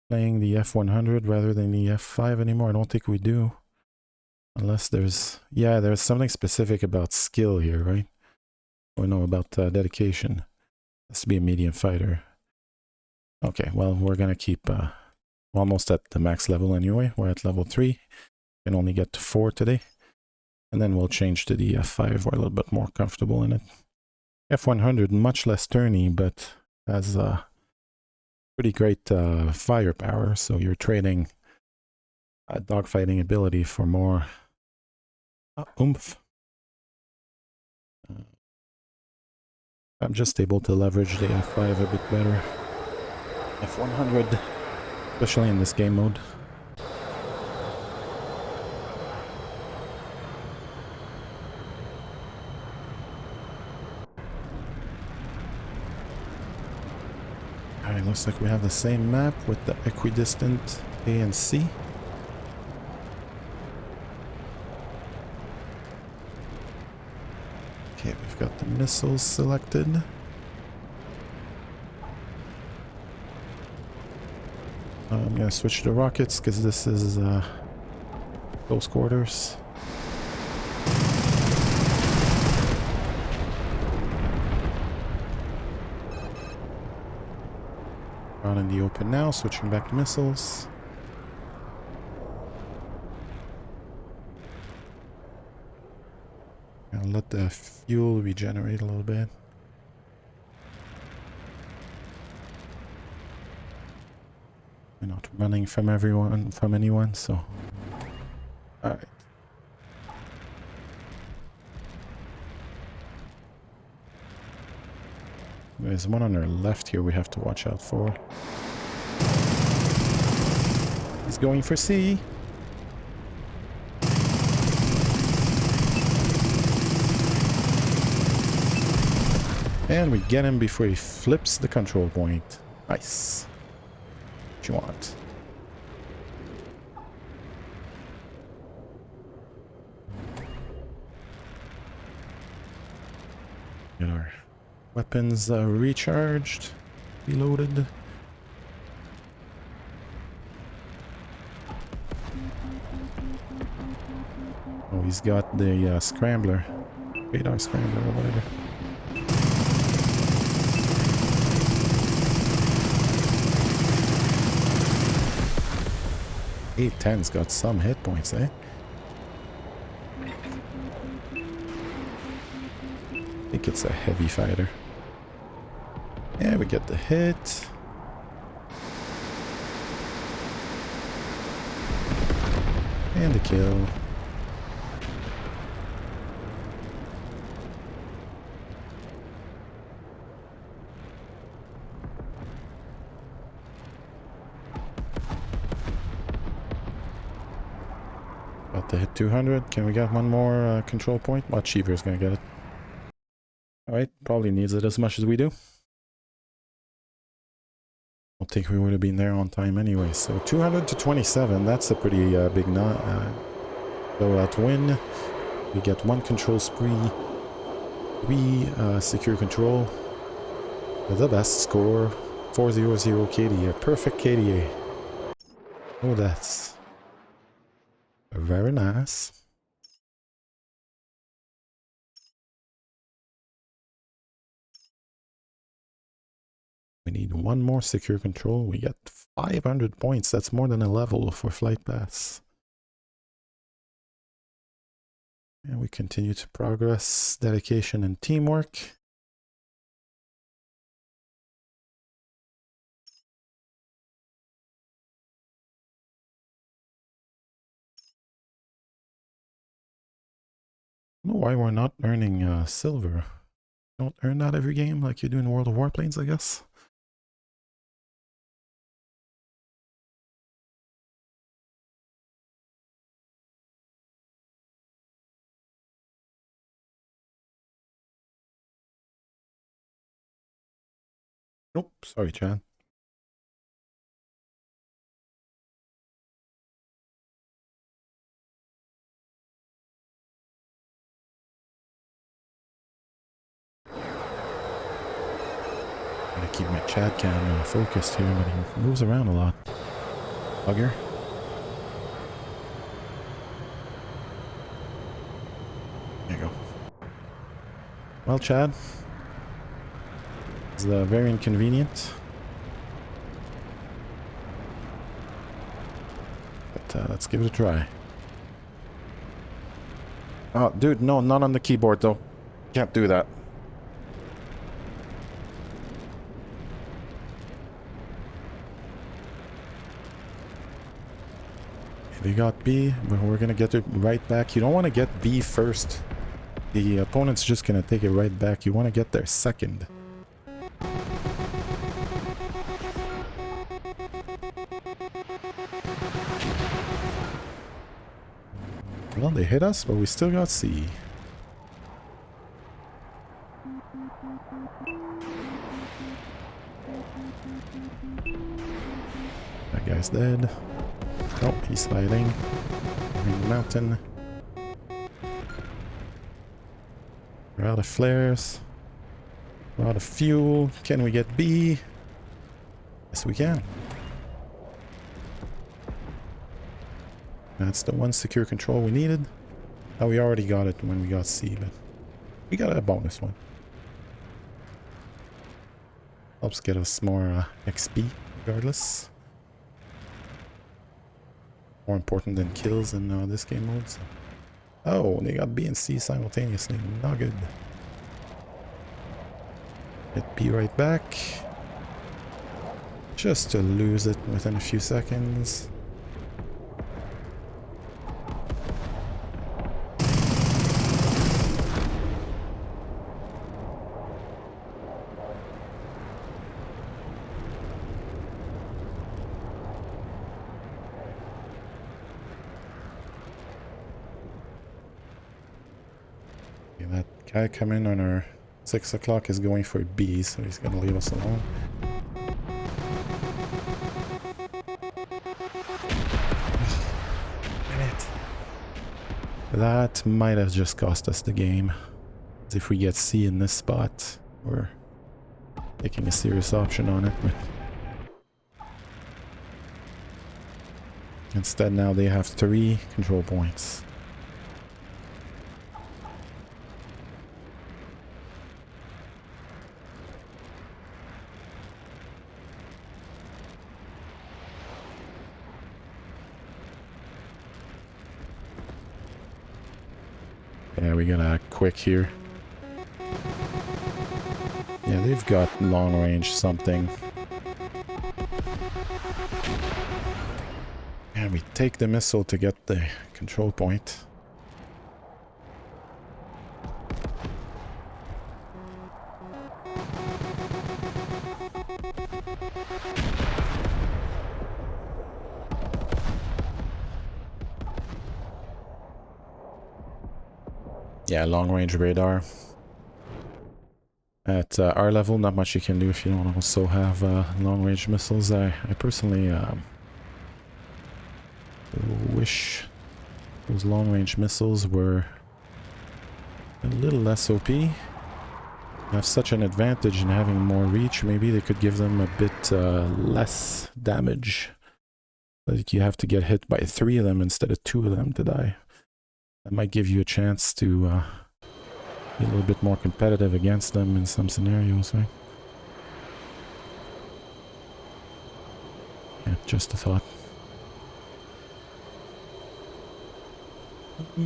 playing the F100 rather than the F5 anymore? I don't think we do. Unless there's... Yeah, there's something specific about skill here, right? Or no, about dedication. Has to be a medium fighter. Okay, well, we're gonna keep almost at the max level anyway. We're at level 3. Can only get to 4 today. And then we'll change to the F5. We're a little bit more comfortable in it. F100, much less turny, but has pretty great firepower. So you're trading dogfighting ability for more oomph. I'm just able to leverage the F5 a bit better. F100, especially in this game mode. Alright, looks like we have the same map with the equidistant A and C. Okay, we've got the missiles selected. I'm gonna switch to rockets because this is close quarters. Out in the open now, switching back to missiles. I'll let the fuel regenerate a little bit. We're not running from anyone, so... Alright. There's one on our left here we have to watch out for. He's going for C. And we get him before he flips the control point. Nice. What you want? Get our weapons recharged, reloaded. Oh, he's got the scrambler, radar scrambler or whatever. A10's got some hit points, eh? I think it's a heavy fighter. Yeah, we get the hit. And the kill. About to hit 200. Can we get one more control point? Well, Cheever's gonna get it. Alright, probably needs it as much as we do. I don't think we would have been there on time anyway. So 200 to 27, that's a pretty big blowout win. We get 1 control spree, 3 secure control. The best score, 400 KDA, perfect KDA. Oh, that's very nice. We need 1 more secure control. We get 500 points. That's more than a level for Flight Pass. And we continue to progress dedication and teamwork. I don't know why we're not earning silver. Don't earn that every game like you do in World of Warplanes, I guess. Nope, sorry, Chad. keep my chat cam focused here, but he moves around a lot. Bugger. There you go. Well, Chad, it's very inconvenient. But let's give it a try. Oh, dude, no, not on the keyboard, though. Can't do that. They got B, but we're gonna get it right back. You don't want to get B first. The opponent's just gonna take it right back. You want to get there second. Well, they hit us, but we still got C. That guy's dead. Oh, he's sliding. In the mountain. We're out of flares. We're out of fuel. Can we get B? Yes, we can. That's the one secure control we needed. Oh, we already got it when we got C, but we got a bonus one. Helps get us more XP, regardless. More important than kills in this game mode. So. Oh, they got B and C simultaneously. Not good. Hit B right back. Just to lose it within a few seconds. That guy coming on our 6 o'clock is going for B, so he's gonna leave us alone. Damn it. That might have just cost us the game. If we get C in this spot, we're taking a serious option on it. But instead now they have 3 control points. Yeah, we gotta act quick here. Yeah, they've got long range something. And we take the missile to get the control point. Yeah, long-range radar. At our level, not much you can do if you don't also have long-range missiles. I personally wish those long-range missiles were a little less OP. They have such an advantage in having more reach. Maybe they could give them a bit less damage. Like you have to get hit by 3 of them instead of 2 of them to die. That might give you a chance to be a little bit more competitive against them in some scenarios, right? Yeah, just a thought. We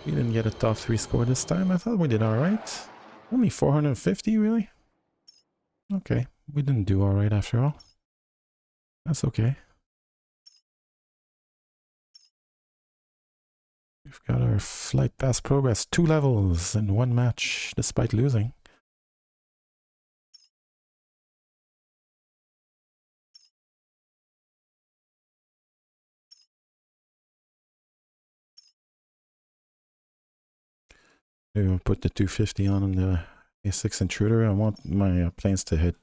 didn't get a top 3 score this time. I thought we did alright. Only 450, really? Okay, we didn't do alright after all. That's okay. We've got our flight pass progress 2 levels in 1 match, despite losing. We'll put the 250 on the A6 Intruder. I want my planes to hit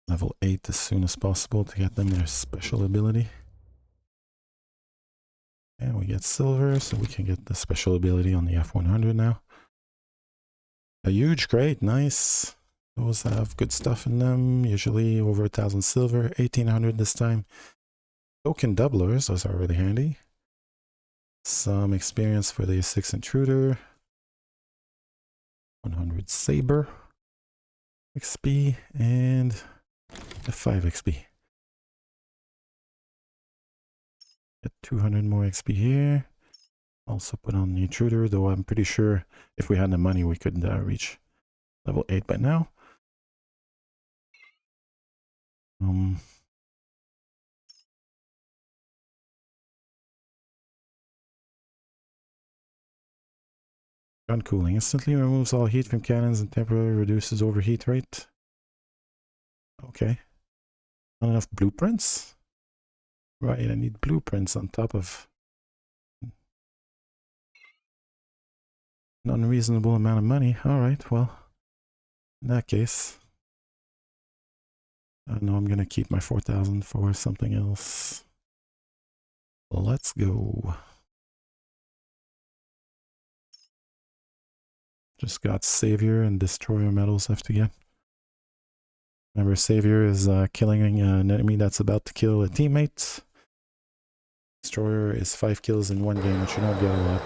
level 8 as soon as possible to get them their special ability. And we get silver, so we can get the special ability on the F100 now. A huge crate, nice. Those have good stuff in them, usually over 1,000 silver, 1,800 this time. Token doublers, those are really handy. Some experience for the 6 intruder. 100 saber XP and a 5 XP. Get 200 more XP here. Also put on the intruder, though I'm pretty sure if we had the money we could reach level 8 by now. Gun cooling instantly removes all heat from cannons and temporarily reduces overheat rate. Okay. Not enough blueprints? Right, I need blueprints on top of an unreasonable amount of money. Alright, well, in that case, I know I'm gonna keep my 4,000 for something else. Let's go. Just got Savior and Destroyer medals left to get. Remember, Savior is killing an enemy that's about to kill a teammate. Destroyer is 5 kills in one game, which you don't get a lot.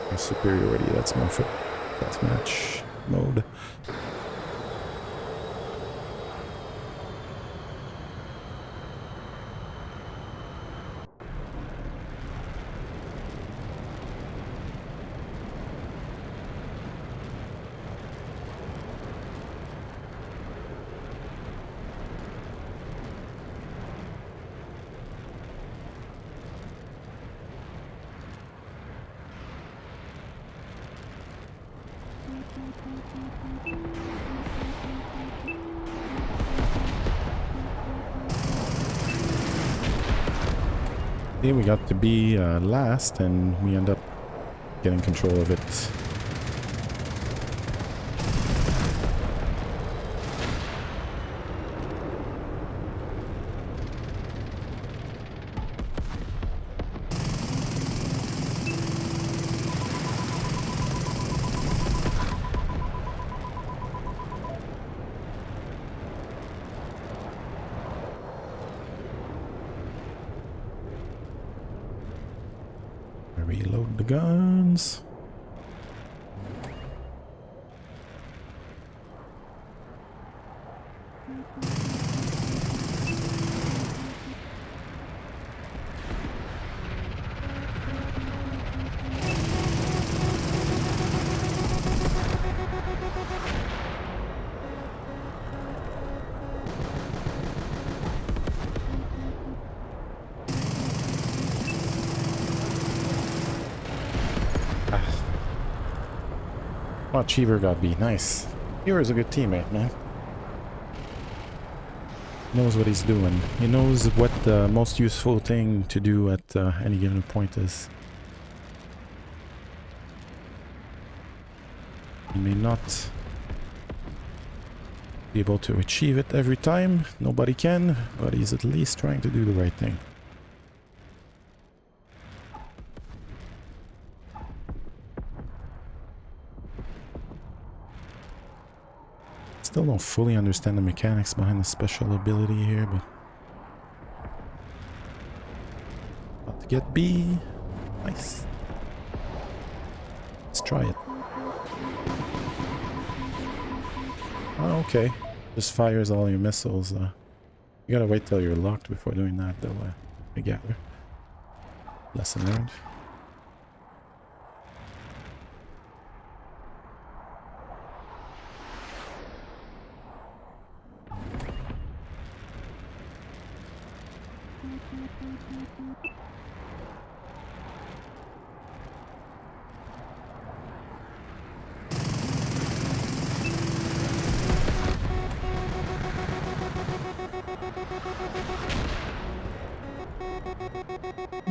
And superiority, that's more for deathmatch mode. We got to be last, and we end up getting control of it. Reload the guns. Oh, Cheever got beat. Nice. Cheever's a good teammate, man. Knows what he's doing. He knows what the most useful thing to do at any given point is. He may not be able to achieve it every time. Nobody can, but he's at least trying to do the right thing. Still don't fully understand the mechanics behind the special ability here, but about to get B. Nice. Let's try it. Oh, okay. Just fires all your missiles. You gotta wait till you're locked before doing that, though. I gather. Lesson learned.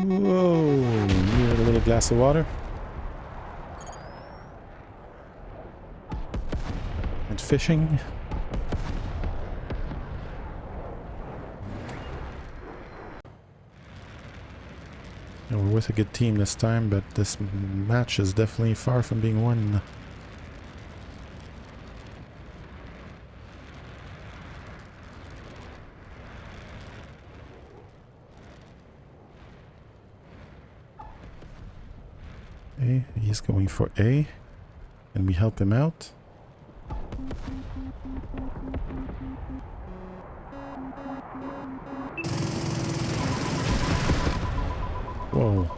Whoa, need a little glass of water. And fishing. Yeah, we're with a good team this time, but this match is definitely far from being won. He's going for A. Can we help him out? Whoa.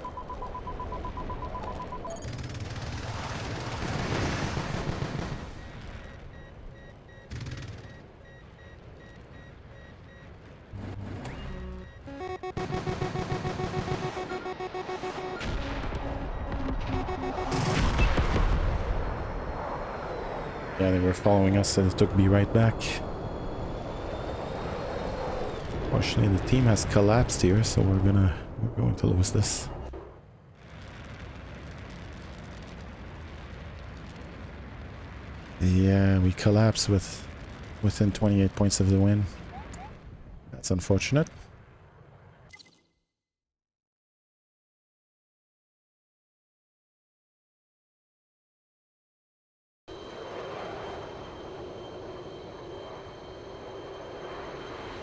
Yeah, they were following us, so it took me right back. Fortunately, the team has collapsed here, so we're going to lose this. Yeah, we collapsed within 28 points of the win. That's unfortunate.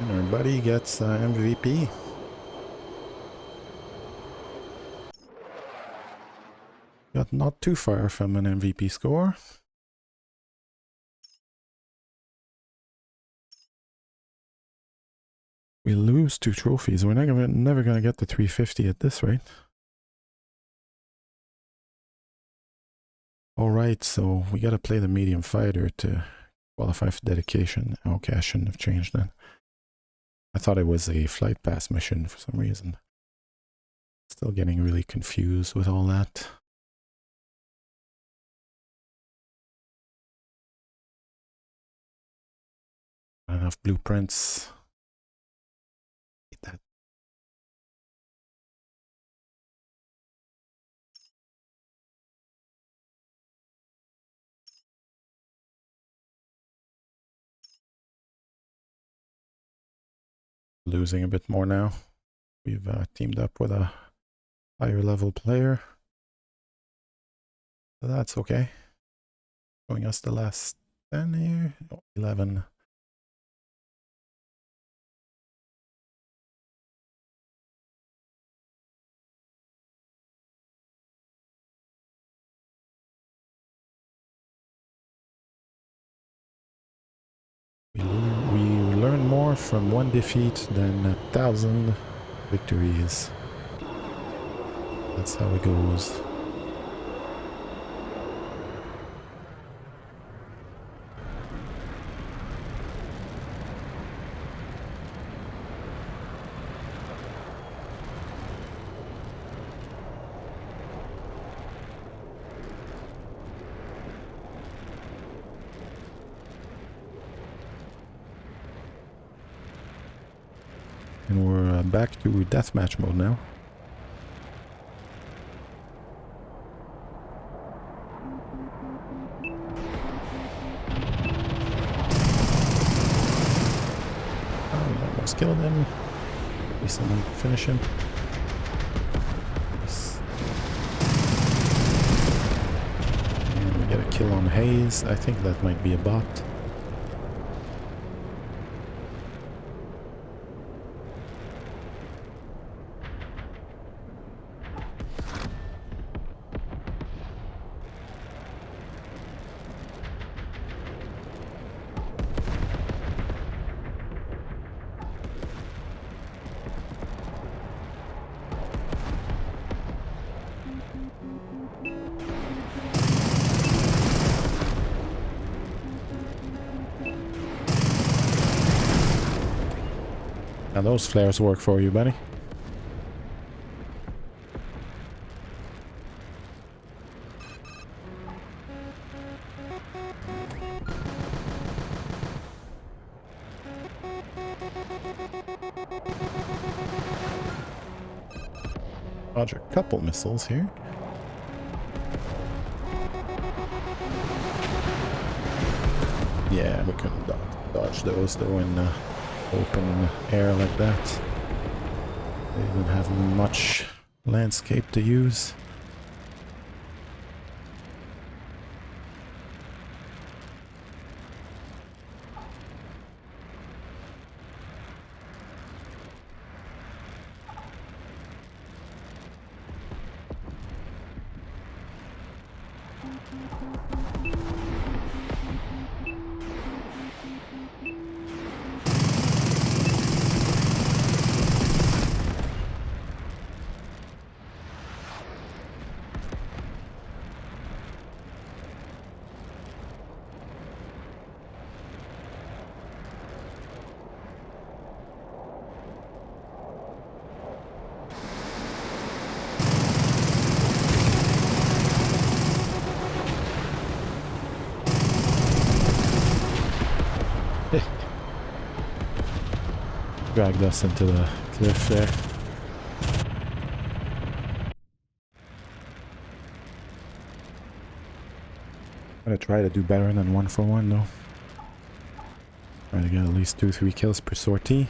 And our buddy gets MVP. Got not too far from an MVP score. We lose 2 trophies. We're never gonna get the 350 at this rate. Alright, so we gotta play the medium fighter to qualify for dedication. Okay, I shouldn't have changed that. I thought it was a flight pass mission for some reason. Still getting really confused with all that. Not enough blueprints. Get that. Losing a bit more now. We've teamed up with a higher level player. So that's okay. Showing us the last 10 here. Oh, 11. We learn more from 1 defeat than 1,000 victories. That's how it goes. And we're back to deathmatch mode now. Almost killed him. Maybe someone can finish him. Nice. And we get a kill on Hayes. I think that might be a bot. Now those flares work for you, buddy. Dodge a couple missiles here. Yeah, we couldn't dodge those though in open air like that. They didn't have much landscape to use. Dragged us into the cliff there. I'm gonna try to do better than 1 for 1 though. Try to get at least 2-3 kills per sortie.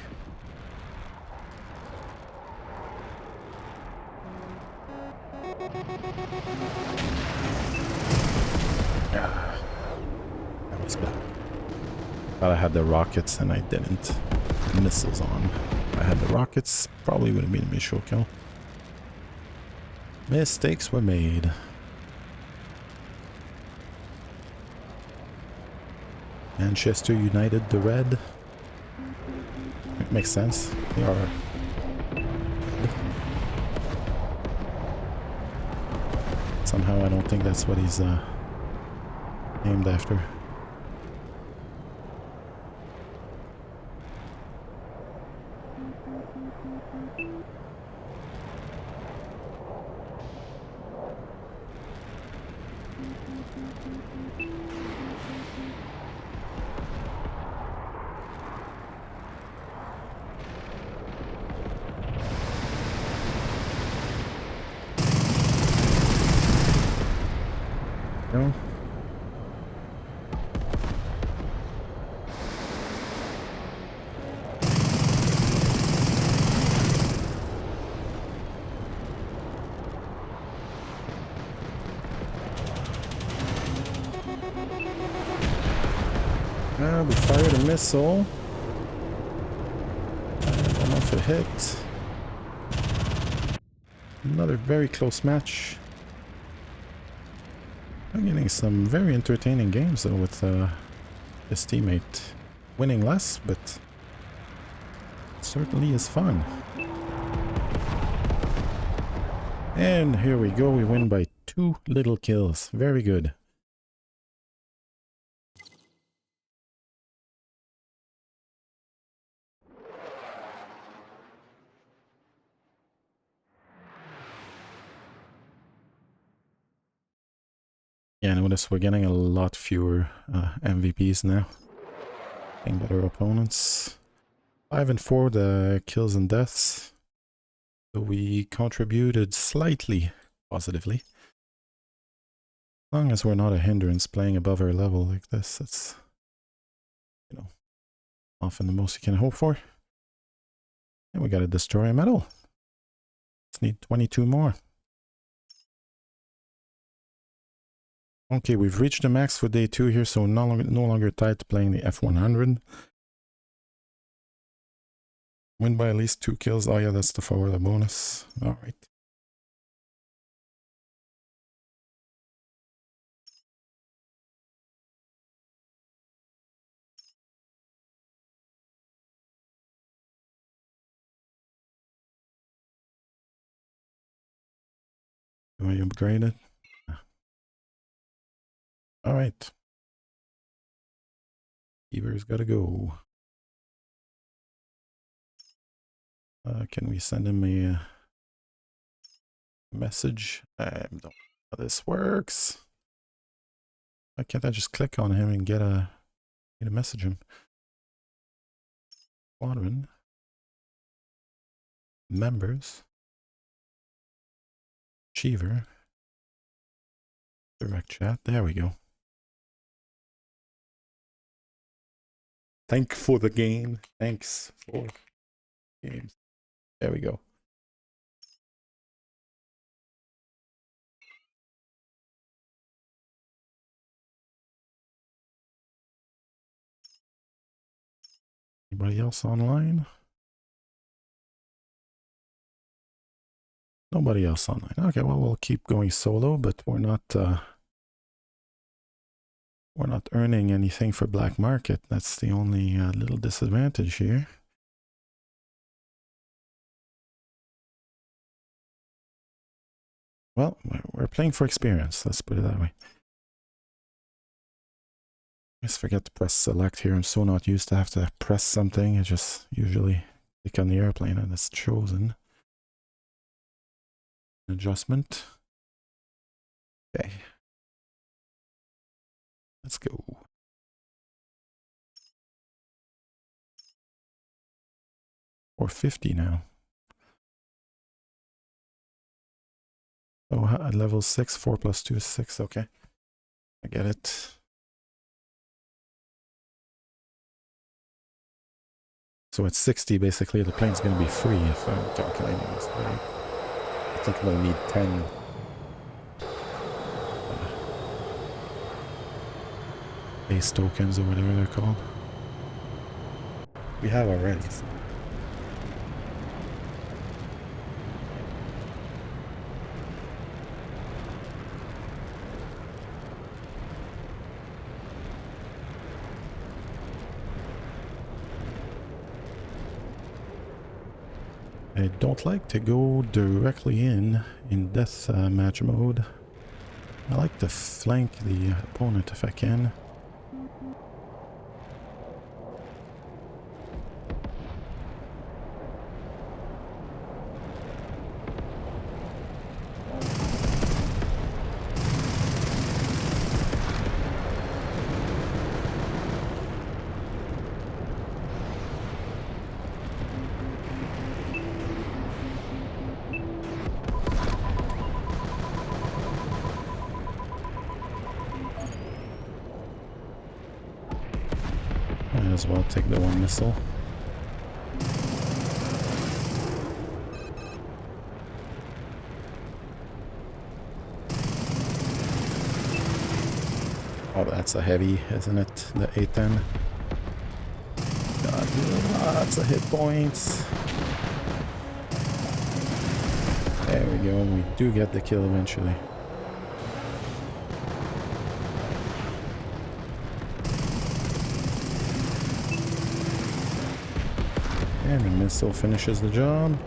That was bad. Thought I had the rockets and I didn't. Missiles on. If I had the rockets, probably would have been a visual kill. Mistakes were made. Manchester United, the red. It makes sense. They are. Somehow I don't think that's what he's named after. No. We fired a missile. I don't know if it hit. Another very close match. I'm getting some very entertaining games though with this teammate. Winning less, but certainly is fun. And here we go, we win by 2 little kills. Very good. Yeah, notice we're getting a lot fewer MVPs now. Getting better opponents. 5 and 4 the kills and deaths. So we contributed slightly positively. As long as we're not a hindrance playing above our level like this, that's, you know, often the most you can hope for. And we gotta destroy a medal. Let's need 22 more. Okay, we've reached the max for day 2 here, so no longer tied to playing the F100. Win by at least 2 kills. Oh yeah, that's the forward bonus. Alright. Do I upgrade it? Alright. Beaver's gotta go. Can we send him a message? I don't know how this works. Why can't I just click on him and get a message him? Squadron. Members. Achiever. Direct chat. There we go. Thank for the game. Thanks for games. There we go. Anybody else online? Nobody else online. Okay, well, we'll keep going solo, but we're not We're not earning anything for black market. That's the only little disadvantage here. Well, we're playing for experience. Let's put it that way. I just forget to press select here. I'm so not used to have to press something. I just usually click on the airplane and it's chosen. Adjustment. Okay. Let's go. Or 50 now. Oh, at level 6, 4 plus 2 is 6. Okay. I get it. So at 60, basically, the plane's going to be free if I'm calculating this right. I think I'm going to need 10 base tokens or whatever they're called. We have already. So. I don't like to go directly in death match mode. I like to flank the opponent if I can. Might as well take the one missile. Oh, that's a heavy, isn't it? The A10. God, lots of hit points. There we go. We do get the kill eventually. And the missile finishes the job.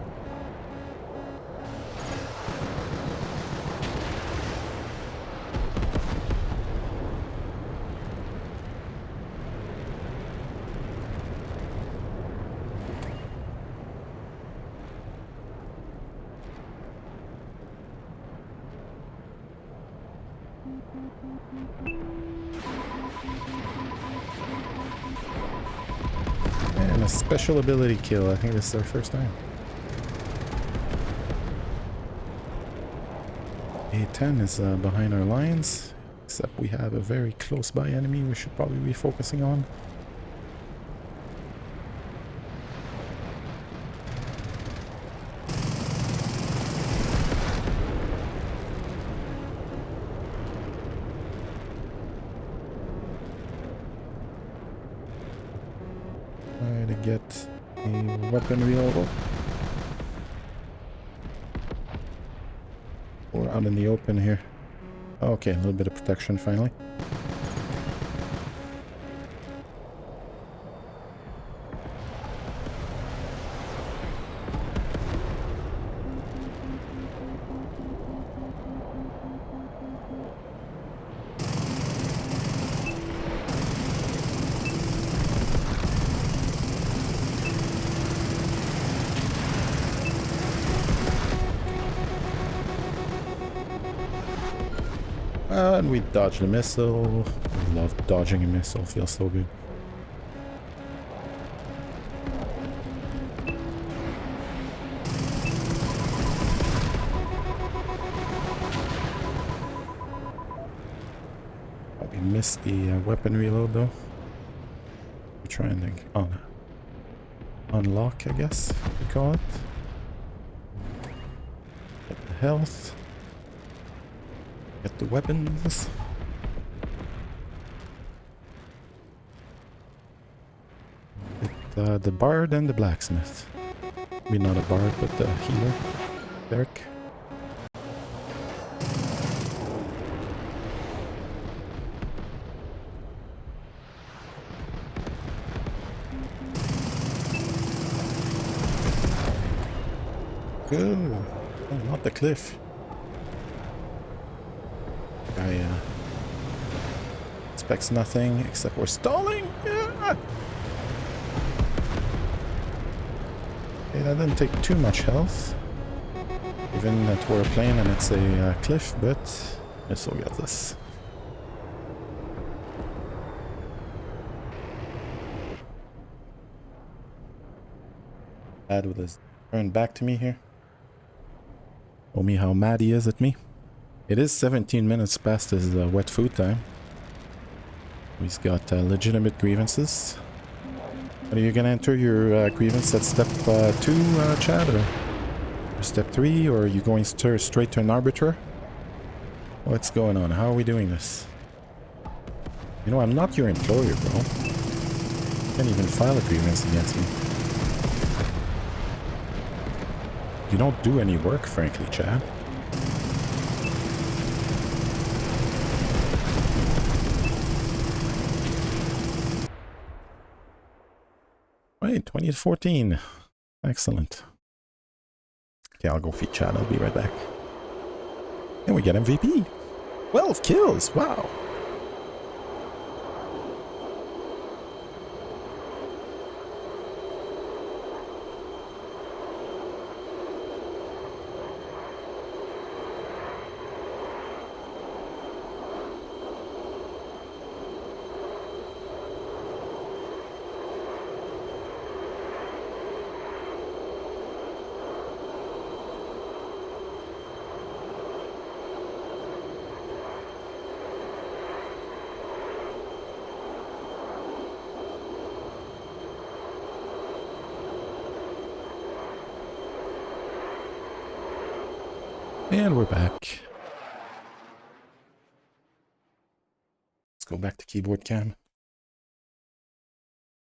And a special ability kill. I think this is our first time. A10 is behind our lines, except we have a very close by enemy we should probably be focusing on. Try to get a weapon reload. We're out in the open here. Okay, a little bit of protection finally. And we dodged the missile. I love dodging a missile, feels so good. Oh, we missed the weapon reload though. We're trying to unlock, I guess we call it. Get the health. Get the weapons. Get the bard and the blacksmith. Maybe not a bard, but the healer. Derek. Oh, oh, not the cliff. I expects nothing except we're stalling. Yeah. Okay, that didn't take too much health. Given that we're playing and it's a cliff, but this will get this. Dad with his turn back to me here. Show me how mad he is at me. It is 17 minutes past his wet food time. He's got legitimate grievances. Are you gonna enter your grievance at step 2, Chad, or step 3, or are you going straight to an arbiter? What's going on? How are we doing this? You know, I'm not your employer, bro. You can't even file a grievance against me. You don't do any work, frankly, Chad. Wait, 20 to 14. Excellent. Okay, I'll go feed Chad. I'll be right back. And we get MVP. 12 kills. Wow. And we're back. Let's go back to keyboard cam.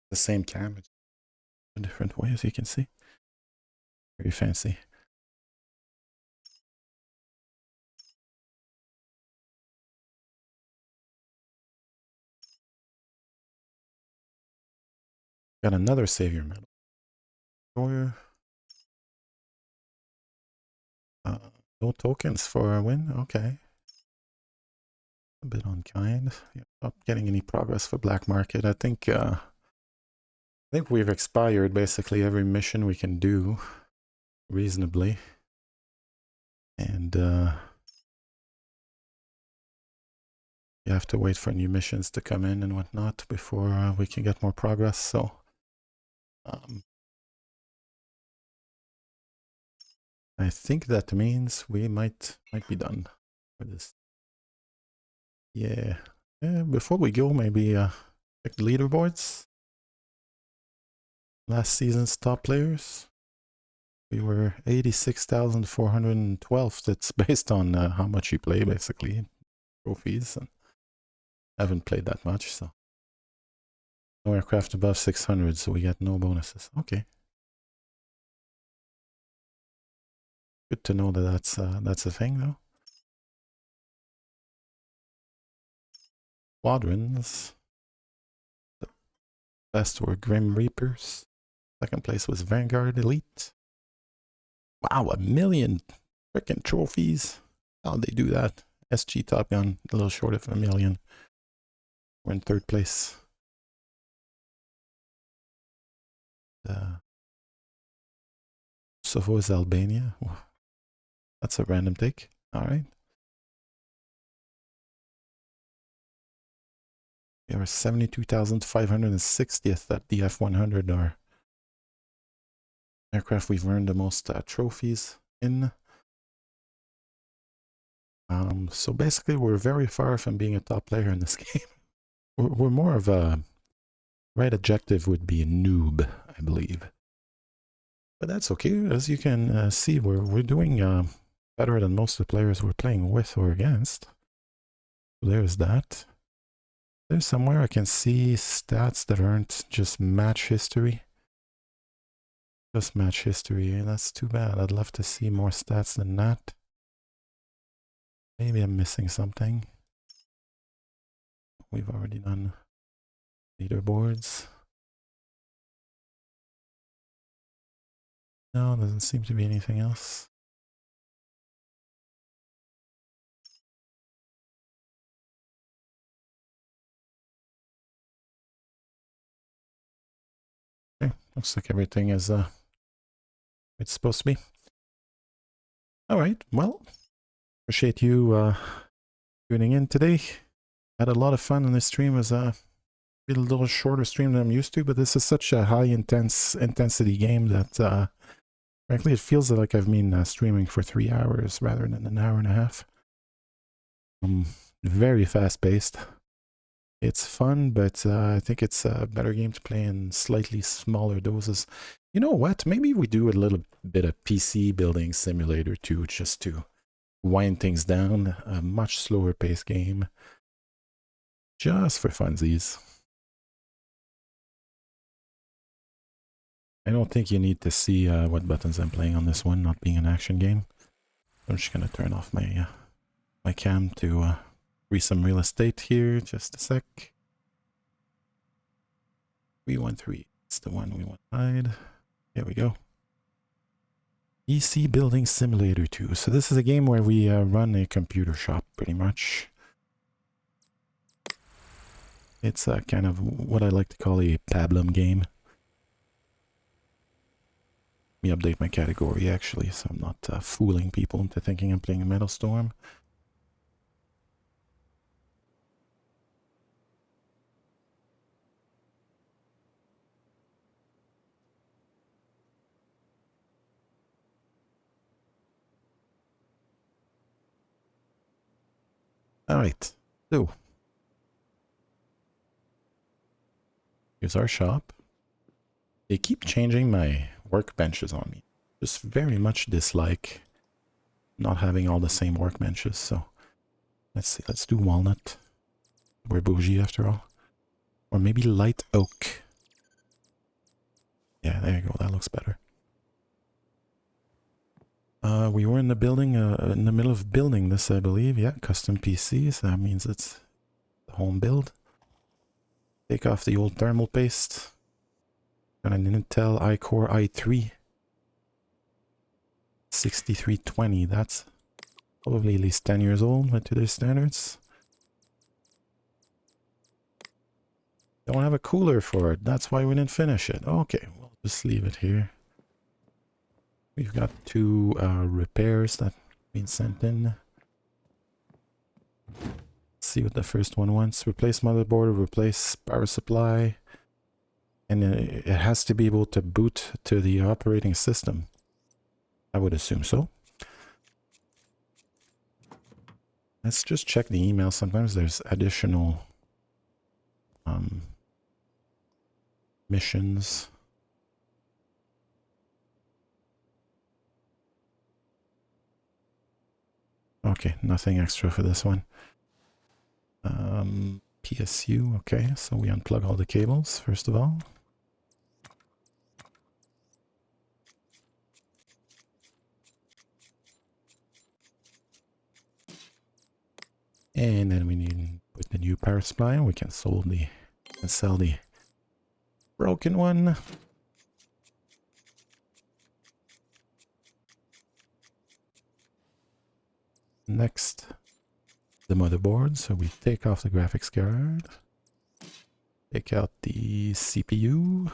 The same cam, it's a different way, as you can see. Very fancy. Got another savior medal. Or no tokens for a win. Okay. A bit unkind. Yeah, not getting any progress for black market. I think we've expired basically every mission we can do reasonably. And you have to wait for new missions to come in and whatnot before we can get more progress. So I think that means we might be done with this. Yeah. Before we go, maybe check the leaderboards. Last season's top players. We were 86,412. That's based on how much you play, basically. Trophies. And I haven't played that much, so. No aircraft above 600, so we get no bonuses. Okay. Good to know that that's a thing, though. Squadrons. The best were Grim Reapers. Second place was Vanguard Elite. Wow, 1 million freaking trophies. How'd they do that? SG Top Gun, a little short of 1 million. We're in third place. Kosovo is Albania. That's a random take. All right. We are 72,560th at the F100, our aircraft we've earned the most trophies in. So basically, we're very far from being a top player in this game. We're more of a... Right adjective would be a noob, I believe. But that's okay. As you can see, we're doing better than most of the players we're playing with or against. There's that. There's somewhere I can see stats that aren't just match history. Just match history. That's too bad. I'd love to see more stats than that. Maybe I'm missing something. We've already done leaderboards. No, doesn't seem to be anything else. Okay, looks like everything is it's supposed to be. All right, well, appreciate you tuning in today. Had a lot of fun on this stream. It was a little shorter stream than I'm used to, but this is such a high intensity game that frankly it feels like I've been streaming for 3 hours rather than an hour and a half. Very fast paced. It's fun, but I think it's a better game to play in slightly smaller doses. You know what? Maybe we do a little bit of PC building simulator too, just to wind things down. A much slower paced game. Just for funsies. I don't think you need to see what buttons I'm playing on this one, not being an action game. I'm just gonna turn off my my cam to free some real estate here. Just a sec. 313. It's the one we want to hide. There we go. PC Building Simulator 2. So this is a game where we run a computer shop, pretty much. It's kind of what I like to call a pablum game. Let me update my category, actually, so I'm not fooling people into thinking I'm playing a Metalstorm. Alright, so here's our shop. They keep changing my workbenches on me. Just very much dislike not having all the same workbenches, so let's see, let's do walnut. We're bougie after all. Or maybe light oak. Yeah, there you go, that looks better. We were in the building, in the middle of building this, I believe. Yeah, custom PCs, that means it's the home build. Take off the old thermal paste. Got an Intel iCore i3 6320. That's probably at least 10 years old by today's standards. Don't have a cooler for it. That's why we didn't finish it. Okay, we'll just leave it here. We've got 2 repairs that have been sent in. Let's see what the first one wants. Replace motherboard, replace power supply. And it has to be able to boot to the operating system. I would assume so. Let's just check the email. Sometimes there's additional missions. Okay, nothing extra for this one. PSU, okay, so we unplug all the cables first of all. And then we need to put the new power supply and we can sell the broken one. Next, the motherboard. So we take off the graphics card. Take out the CPU.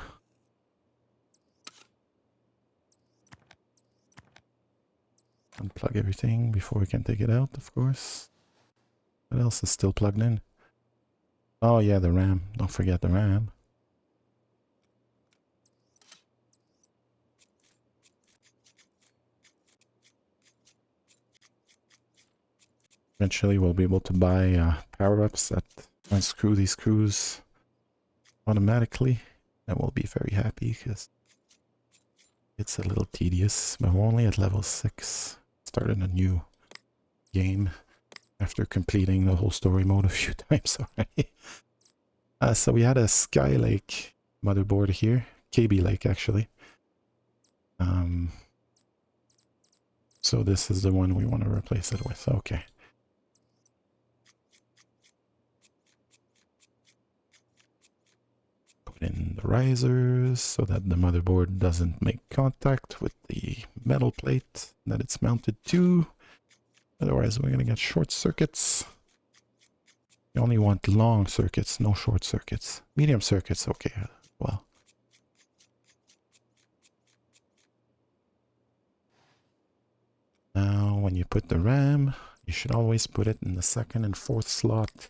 Unplug everything before we can take it out, of course. What else is still plugged in? Oh yeah, the RAM. Don't forget the RAM. Eventually we'll be able to buy power-ups that unscrew these screws automatically. And we'll be very happy because it's a little tedious. But we're only at level 6. Started a new game after completing the whole story mode a few times already. So we had a Skylake motherboard here. KB Lake, actually. So this is the one we want to replace it with. Okay. in the risers so that the motherboard doesn't make contact with the metal plate that it's mounted to. Otherwise, we're going to get short circuits. You only want long circuits, no short circuits. Medium circuits, okay, well. Now, when you put the RAM, you should always put it in the second and fourth slot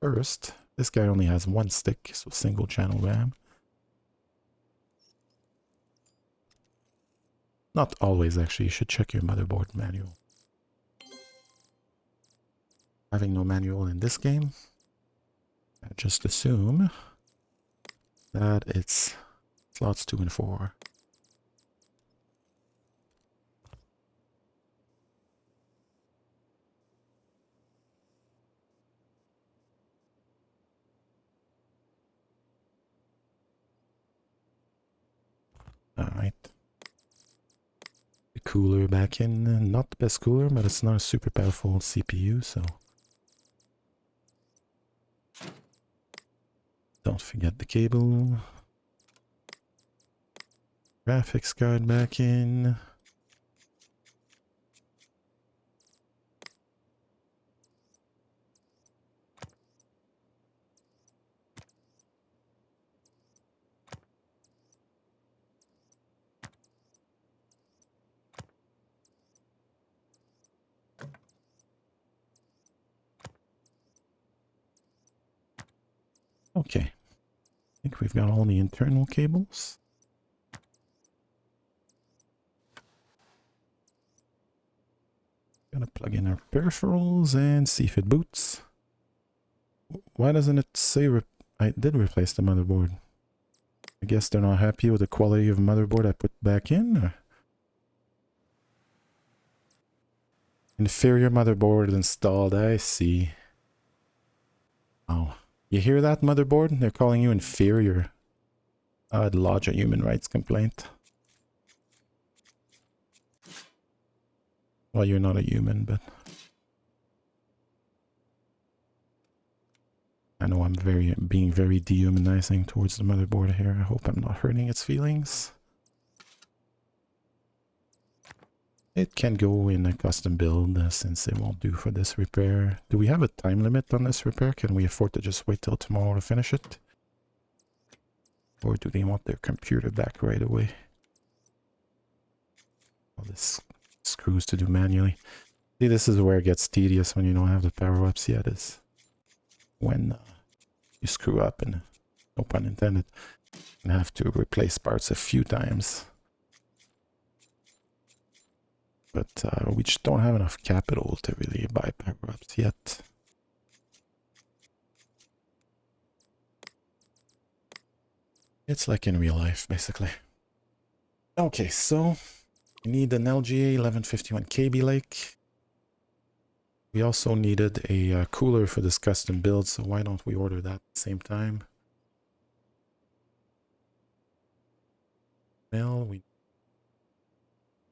first. This guy only has one stick, so single channel RAM. Not always, actually. You should check your motherboard manual. Having no manual in this game, I just assume that it's slots 2 and 4. Alright. The cooler back in. Not the best cooler, but it's not a super powerful CPU, so... Don't forget the cable. Graphics card back in. Okay. I think we've got all the internal cables. Gotta plug in our peripherals and see if it boots. Why doesn't it say I did replace the motherboard? I guess they're not happy with the quality of motherboard I put back in? Or? Inferior motherboard installed, I see. Oh. You hear that, motherboard? They're calling you inferior. I'd lodge a human rights complaint. Well, you're not a human, but... I know I'm being very dehumanizing towards the motherboard here. I hope I'm not hurting its feelings. It can go in a custom build since it won't do for this repair. Do we have a time limit on this repair? Can we afford to just wait till tomorrow to finish it? Or do they want their computer back right away? All this screws to do manually. See, this is where it gets tedious when you don't have the power-ups yet, is when you screw up, and no pun intended, and have to replace parts a few times. But we just don't have enough capital to really buy power-ups yet. It's like in real life, basically. Okay, so we need an LGA 1151 KB Lake. We also needed a cooler for this custom build, so why don't we order that at the same time? Well, we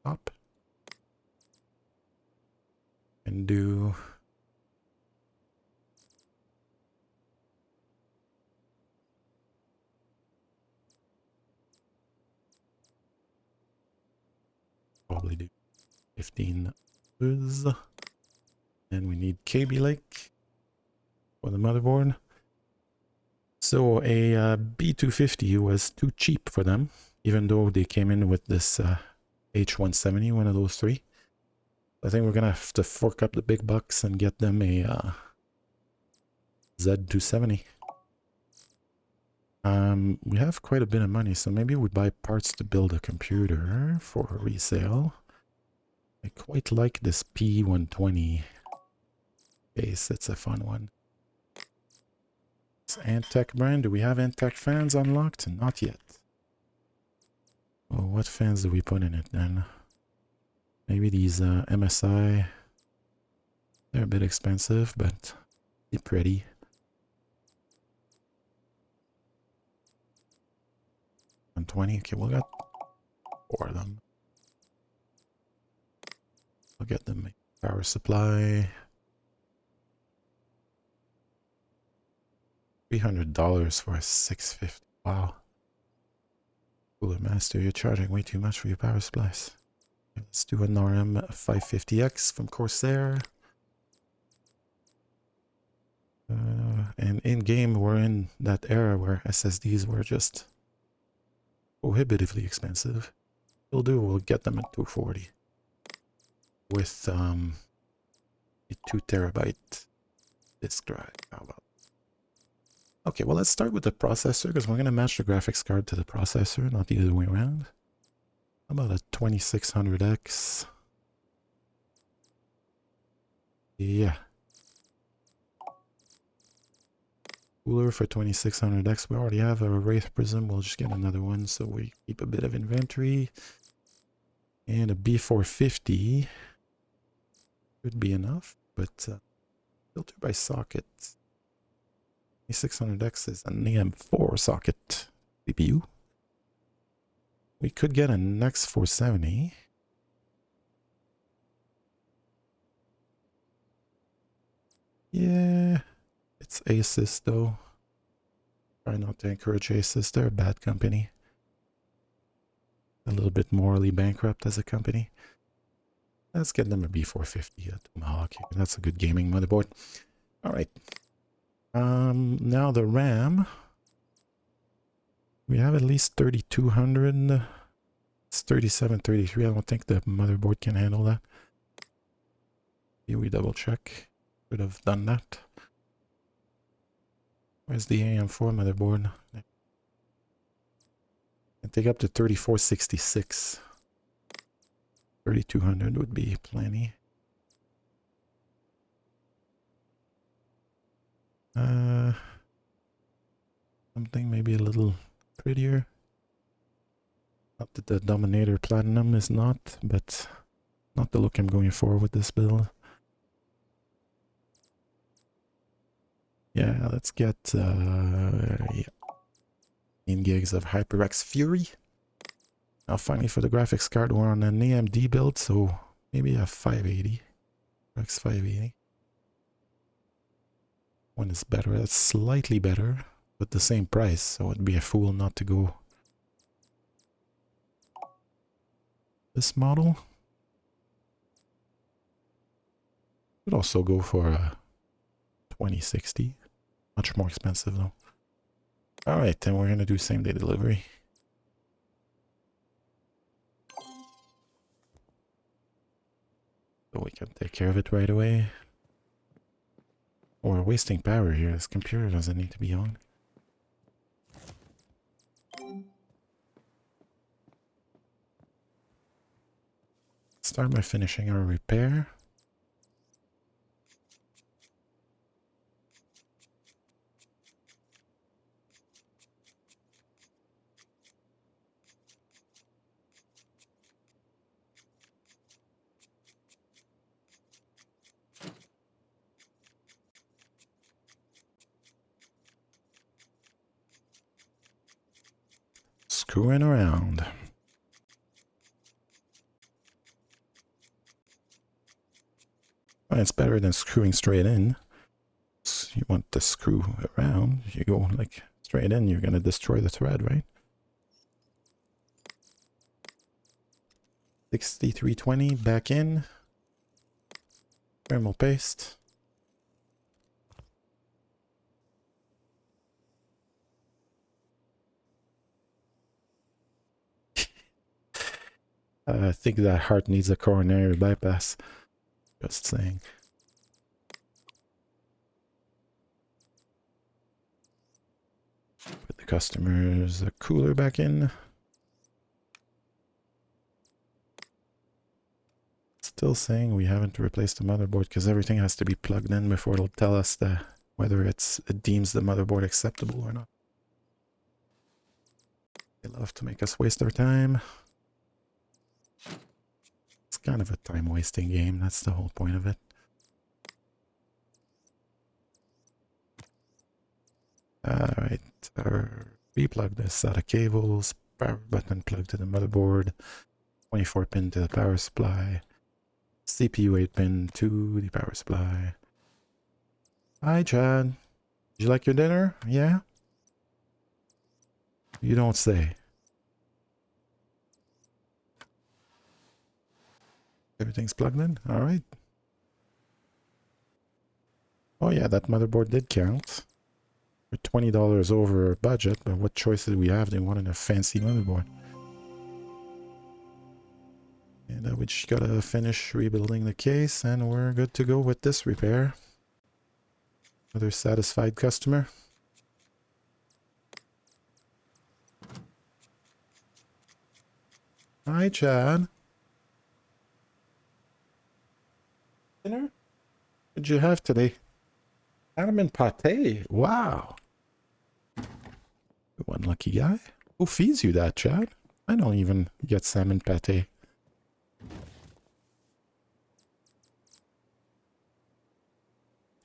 up and do probably do 15 others. And we need KB Lake for the motherboard. So a B250 was too cheap for them, even though they came in with this H170, one of those three. I think we're gonna have to fork up the big bucks and get them a Z270. We have quite a bit of money, so maybe we buy parts to build a computer for resale. I quite like this P120 case. It's a fun one. It's Antec brand. Do we have Antec fans unlocked? Not yet. Well, what fans do we put in it then? Maybe these MSI. They're a bit expensive, but they're pretty. $120. Okay, we'll get 4 of them. I'll get them a power supply. $300 for a 650 Wow. Cooler Master, you're charging way too much for your power supplies. Let's do an RM 550X from Corsair. And in-game, we're in that era where SSDs were just prohibitively expensive. We'll get them at 240 with a 2 terabyte disk drive. How about? Okay, well, let's start with the processor because we're going to match the graphics card to the processor, not the other way around. How about a 2600X? Yeah. Cooler for 2600X. We already have a Wraith Prism. We'll just get another one so we keep a bit of inventory. And a B450 should be enough, but filter by socket. 2600X is an AM4 socket CPU. We could get an X470. Yeah, it's Asus though. Try not to encourage Asus. They're a bad company. A little bit morally bankrupt as a company. Let's get them a B450 at Tomahawk. That's a good gaming motherboard. All right. Now the RAM. We have at least 3200. It's 3733. I don't think the motherboard can handle that. Here we double check. Could have done that. Where's the AM4 motherboard? Can take up to 3466. 3200 would be plenty. Something maybe a little prettier. Not that the Dominator Platinum is not, but not the look I'm going for with this build. Yeah, let's get 10 gigs of HyperX Fury. Now finally for the graphics card, we're on an AMD build, so maybe a 580. X 580. One is better. That's slightly better, but the same price, so it'd be a fool not to go this model. Could also go for a 2060. Much more expensive though. Alright, then we're gonna do same day delivery. So we can take care of it right away. We're wasting power here. This computer doesn't need to be on. Start by finishing our repair. Screwing around. Well, it's better than screwing straight in. So you want to screw around. If you go like straight in, you're gonna destroy the thread, right? 6320 back in. Thermal paste. I think that heart needs a coronary bypass. Just saying. Put the customer's cooler back in. Still saying we haven't replaced the motherboard because everything has to be plugged in before it'll tell us whether it deems the motherboard acceptable or not. They love to make us waste our time. It's kind of a time-wasting game. That's the whole point of it. Alright, replug the SATA cables, power button plugged to the motherboard, 24 pin to the power supply, CPU 8 pin to the power supply. Hi Chad, did you like your dinner? Yeah? You don't say. Everything's plugged in? Alright. Oh yeah, that motherboard did count. We're $20 over budget, but what choices we have? They wanted a fancy motherboard. And we just gotta finish rebuilding the case, and we're good to go with this repair. Another satisfied customer. Hi, Chad. Dinner? What did you have today? Salmon pate. Wow. One lucky guy. Who feeds you that, Chad? I don't even get salmon pate.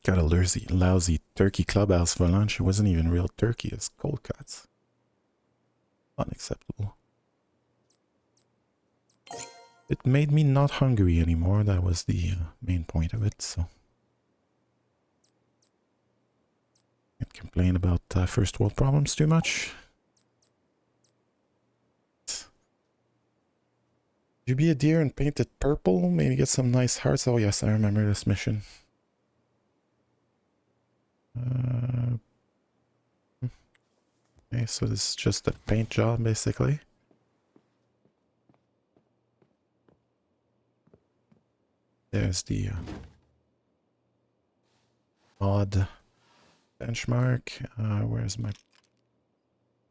Got a lousy turkey clubhouse for lunch. It wasn't even real turkey. It's cold cuts. Unacceptable. It made me not hungry anymore. That was the main point of it, so. Can't complain about first world problems too much. You be a deer and paint it purple? Maybe get some nice hearts. Oh yes, I remember this mission. Okay, so this is just a paint job, basically. There's the odd benchmark. Where's my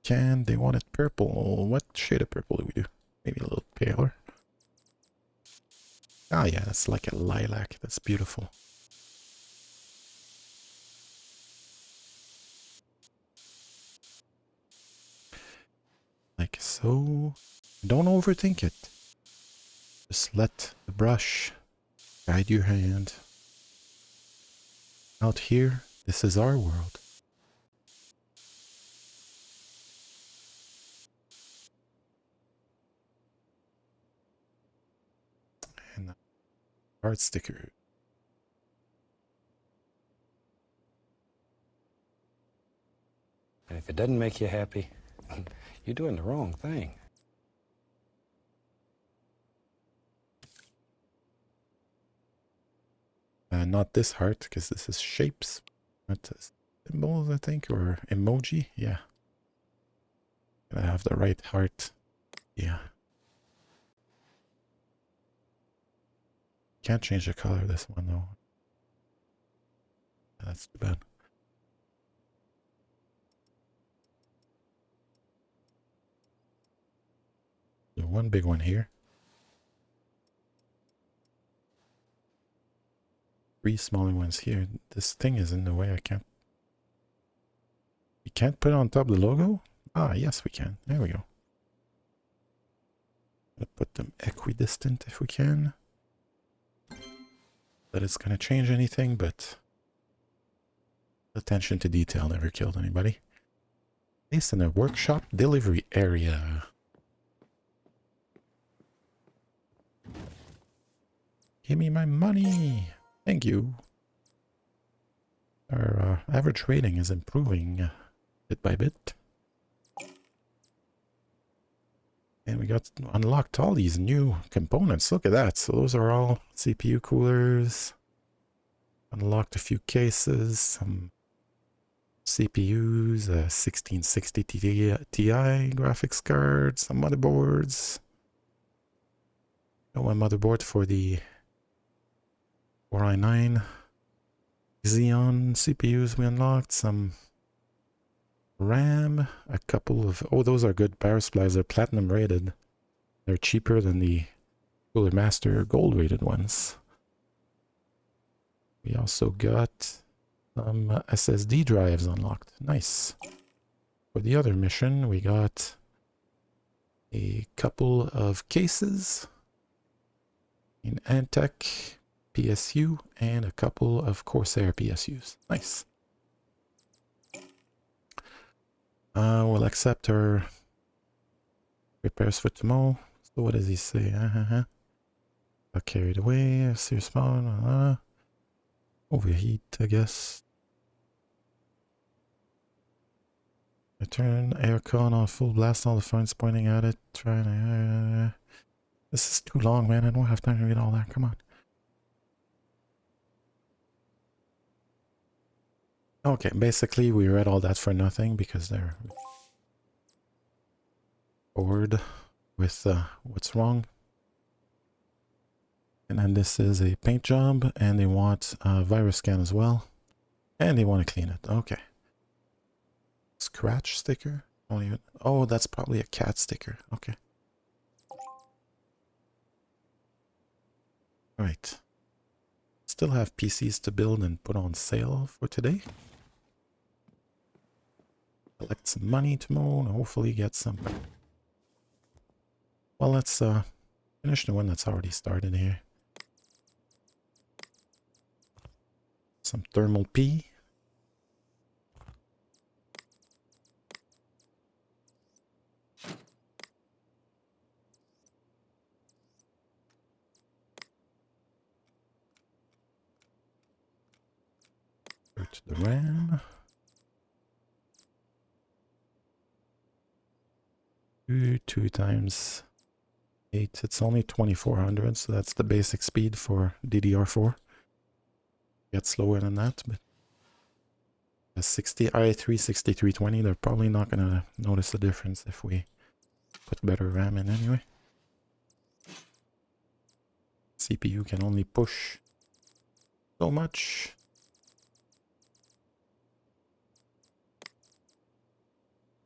can? They want it purple. What shade of purple do we do? Maybe a little paler. Ah, yeah, that's like a lilac. That's beautiful. Like so. Don't overthink it. Just let the brush guide your hand. Out here, this is our world. And art sticker. And if it doesn't make you happy, you're doing the wrong thing. Not this heart, because this is shapes. Not symbols, I think, or emoji. Yeah. Gotta have the right heart. Yeah. Can't change the color of this one, though. That's too bad. There's one big one here. 3 smaller ones here. This thing is in the way. I can't. We can't put it on top of the logo? Ah, yes, we can. There we go. Put them equidistant if we can. That it's gonna change anything, but attention to detail never killed anybody. Based in a workshop delivery area. Give me my money. Thank you. Our average rating is improving bit by bit. And we got unlocked all these new components. Look at that. So those are all CPU coolers. Unlocked a few cases, some CPUs, a 1660 Ti graphics card, some motherboards. One motherboard for the 4i9 Xeon CPUs we unlocked, some RAM, a couple of... Oh, those are good power supplies. They're platinum rated. They're cheaper than the Cooler Master gold rated ones. We also got some SSD drives unlocked. Nice. For the other mission, we got a couple of cases in Antec PSU and a couple of Corsair PSUs. Nice. We'll accept our repairs for tomorrow. So what does he say? Got carried away. Serious spawn. Overheat, I guess. I turn aircon on full blast, all the phones pointing at it. Trying to... this is too long, man. I don't have time to read all that. Come on. Okay, basically we read all that for nothing because they're bored with what's wrong. And then this is a paint job, and they want a virus scan as well. And they want to clean it. Okay. Scratch sticker? Don't even... oh, that's probably a cat sticker. Okay. Alright. Still have PCs to build and put on sale for today. Collect some money tomorrow and hopefully get some. Well, let's finish the one that's already started here. Some thermal P. Go to the RAM. Two times 8. It's only 2400, so that's the basic speed for DDR4. Get slower than that, but a 60 i3 6320, they're probably not gonna notice the difference if we put better RAM in anyway. CPU can only push so much.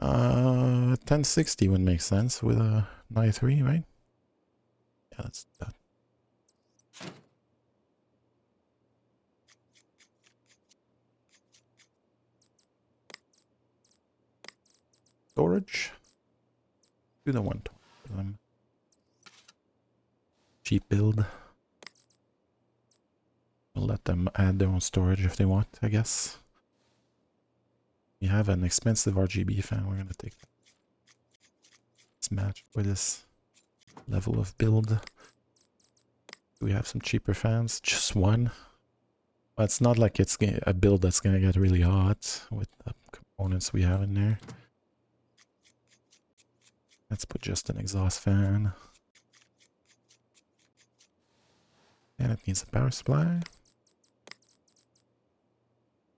Uh, 1060 would make sense with a an i3, right? Yeah, that's that. Storage. Do the 120. Cheap build. We'll let them add their own storage if they want, I guess. We have an expensive RGB fan. We're gonna take that. Let's match with this level of build. Do we have some cheaper fans? Just one. Well, it's not like it's a build that's gonna get really hot with the components we have in there. Let's put just an exhaust fan. And it needs a power supply.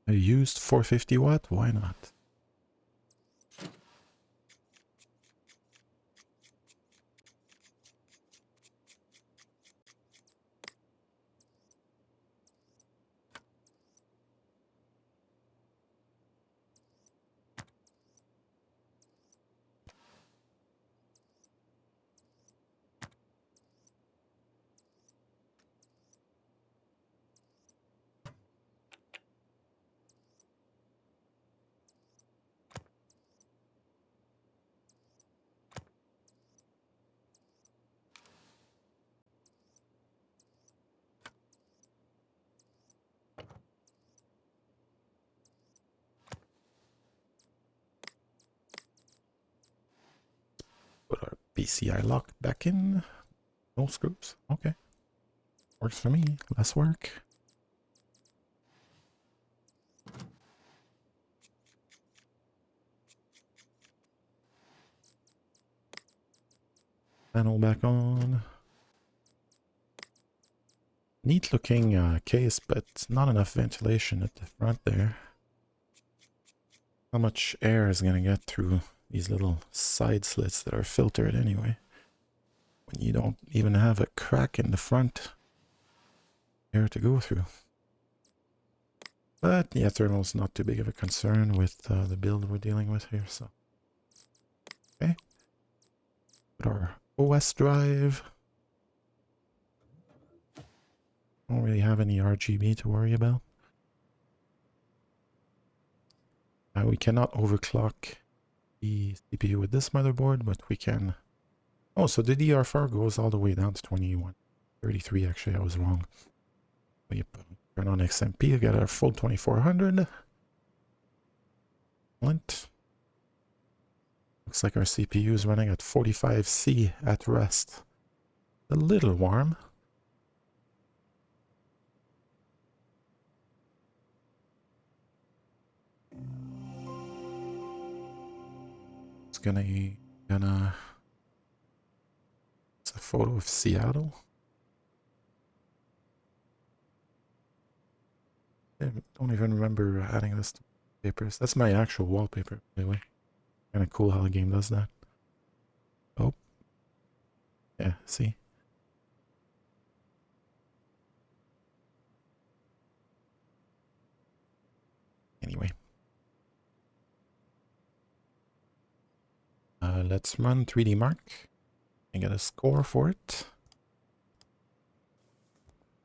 A used 450 watt? Why not? Put our PCI lock back in. No screws. Okay. Works for me. Less work. Panel back on. Neat looking case, but not enough ventilation at the front there. How much air is gonna get through these little side slits that are filtered anyway? When you don't even have a crack in the front air to go through. But yeah, thermal's not too big of a concern with the build we're dealing with here, so. Okay. Put our OS drive. Don't really have any RGB to worry about. We cannot overclock the CPU with this motherboard, but we can... oh, so the DDR4 goes all the way down to 2133. Actually, I was wrong. We turn on XMP to get our full 2400. Lint. Looks like our CPU is running at 45C at rest. A little warm. gonna. It's a photo of Seattle. I don't even remember adding this to papers. That's my actual wallpaper, anyway. Kind of cool how the game does that. Oh. Yeah, see? Anyway. Let's run 3D Mark and get a score for it.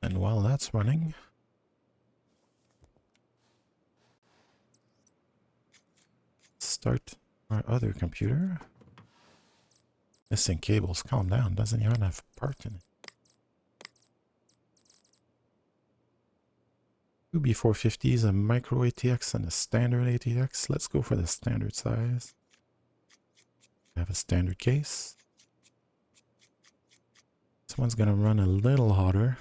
And while that's running, start our other computer. Missing cables, calm down, doesn't even have part in it. Two B450s, a micro ATX and a standard ATX. Let's go for the standard size. We have a standard case. This one's gonna run a little hotter.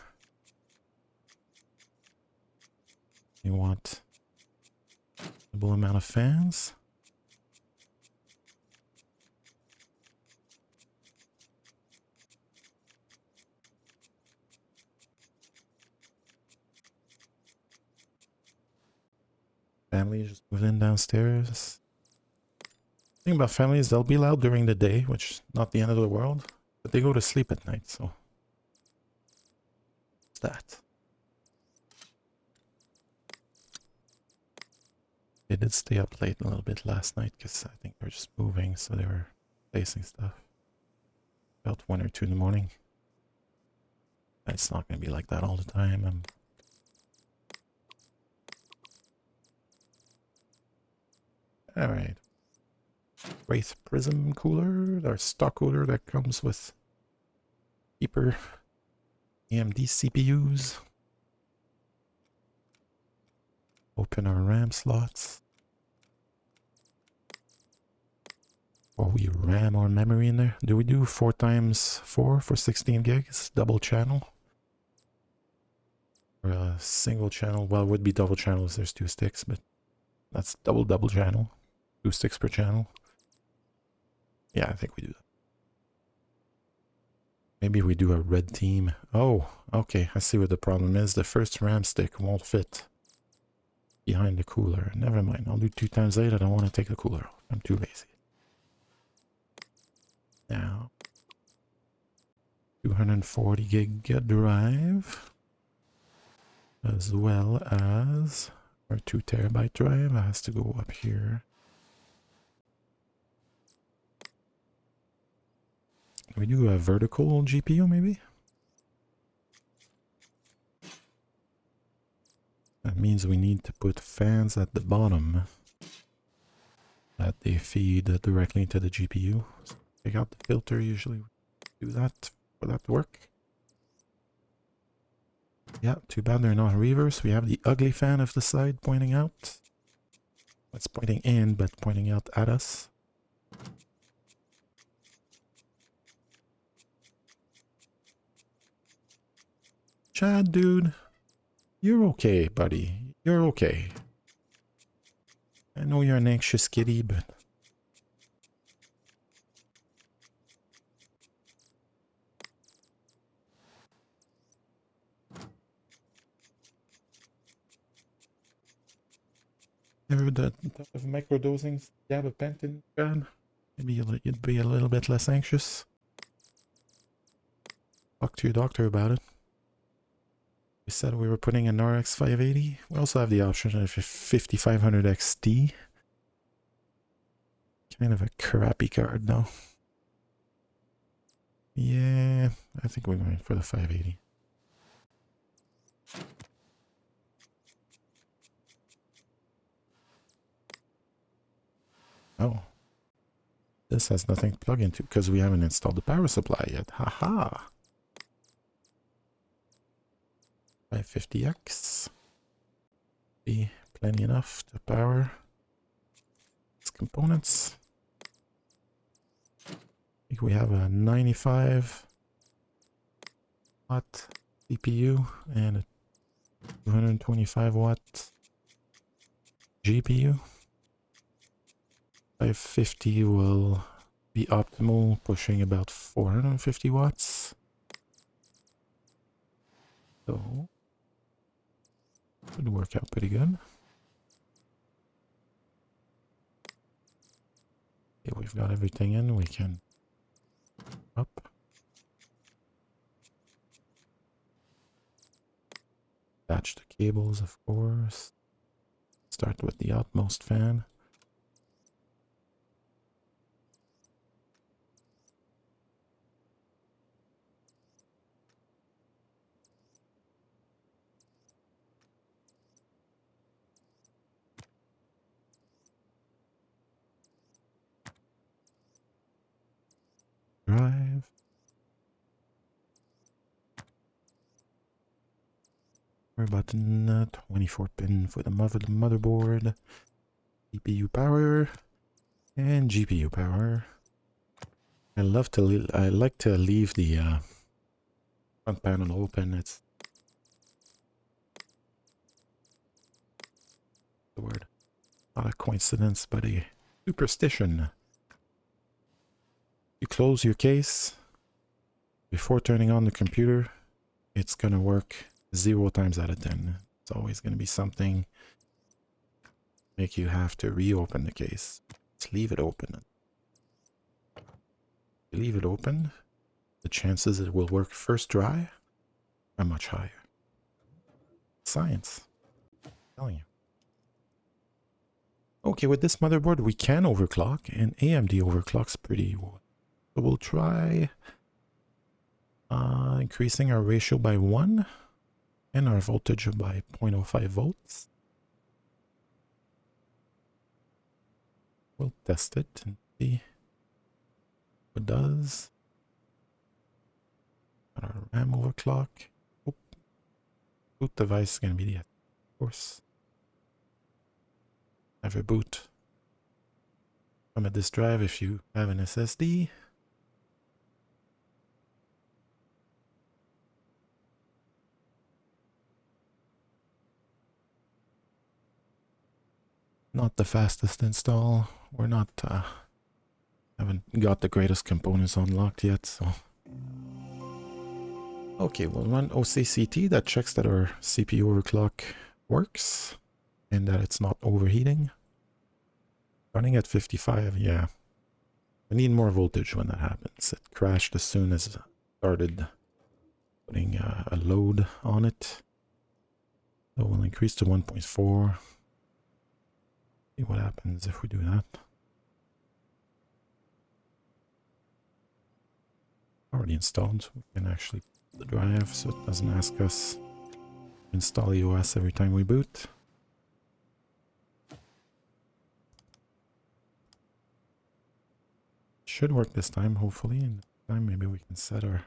You want a reasonable amount of fans. Family just moved in downstairs. Thing about families, they'll be loud during the day, which is not the end of the world, but they go to sleep at night, so what's that? They did stay up late a little bit last night because I think they were just moving, so they were placing stuff. About 1 or 2 in the morning. It's not going to be like that all the time. Alright. Wraith Prism cooler, our stock cooler that comes with cheaper AMD CPUs. Open our RAM slots. Or we RAM our memory in there. Do we do 4x4 for 16 gigs? Double channel? Or a single channel? Well, it would be double channels. There's 2 sticks, but that's double channel. 2 sticks per channel. Yeah, I think we do that. Maybe we do a red team. Oh, okay. I see what the problem is. The first RAM stick won't fit behind the cooler. Never mind. I'll do 2x8. I don't want to take the cooler off. I'm too lazy. Now, 240 gig drive, as well as our 2 terabyte drive has to go up here. Can we do a vertical GPU maybe? That means we need to put fans at the bottom that they feed directly into the GPU. So take out the filter, usually do that for that to work. Yeah, too bad they're not reverse. We have the ugly fan of the side pointing out. It's pointing in, but pointing out at us. Chad, dude, you're okay, buddy. You're okay. I know you're an anxious kitty, but... Ever the thought of microdosing gabapentin, Chad? Maybe you'd be a little bit less anxious. Talk to your doctor about it. We said we were putting an RX 580. We also have the option of a 5500 XT. Kind of a crappy card, though. Yeah, I think we're going for the 580. Oh. This has nothing to plug into because we haven't installed the power supply yet. Haha. 550X. Be plenty enough to power its components. I think we have a 95 watt CPU and a 225 watt GPU. 550 will be optimal, pushing about 450 watts. So, should work out pretty good. Okay, we've got everything in, we can up. Attach the cables, of course. Start with the outmost fan. Drive. Power button, 24 pin for the motherboard. CPU power and GPU power. I like to leave the front panel open. It's the word. Not a coincidence, but a superstition. You close your case before turning on the computer, it's gonna work 0 times out of 10. It's always gonna be something make you have to reopen the case. Let's leave it open. You leave it open, the chances it will work first try are much higher. Science. I'm telling you. Okay, with this motherboard we can overclock, and AMD overclocks pretty well. So we'll try increasing our ratio by 1 and our voltage by 0.05 volts. We'll test it and see what it does. Got our RAM overclock. Oh, boot device is going to be the, of course. Never boot from a disk drive if you have an SSD. Not the fastest install. We're not haven't got the greatest components unlocked yet, so okay, we'll run OCCT. That checks that our CPU overclock works and that it's not overheating. Running at 55, yeah. I need more voltage when that happens. It crashed as soon as I started putting a load on it. So we'll increase to 1.4. See what happens if we do that. Already installed, so we can actually put the drive so it doesn't ask us to install EOS every time we boot. Should work this time, hopefully, and this time maybe we can set our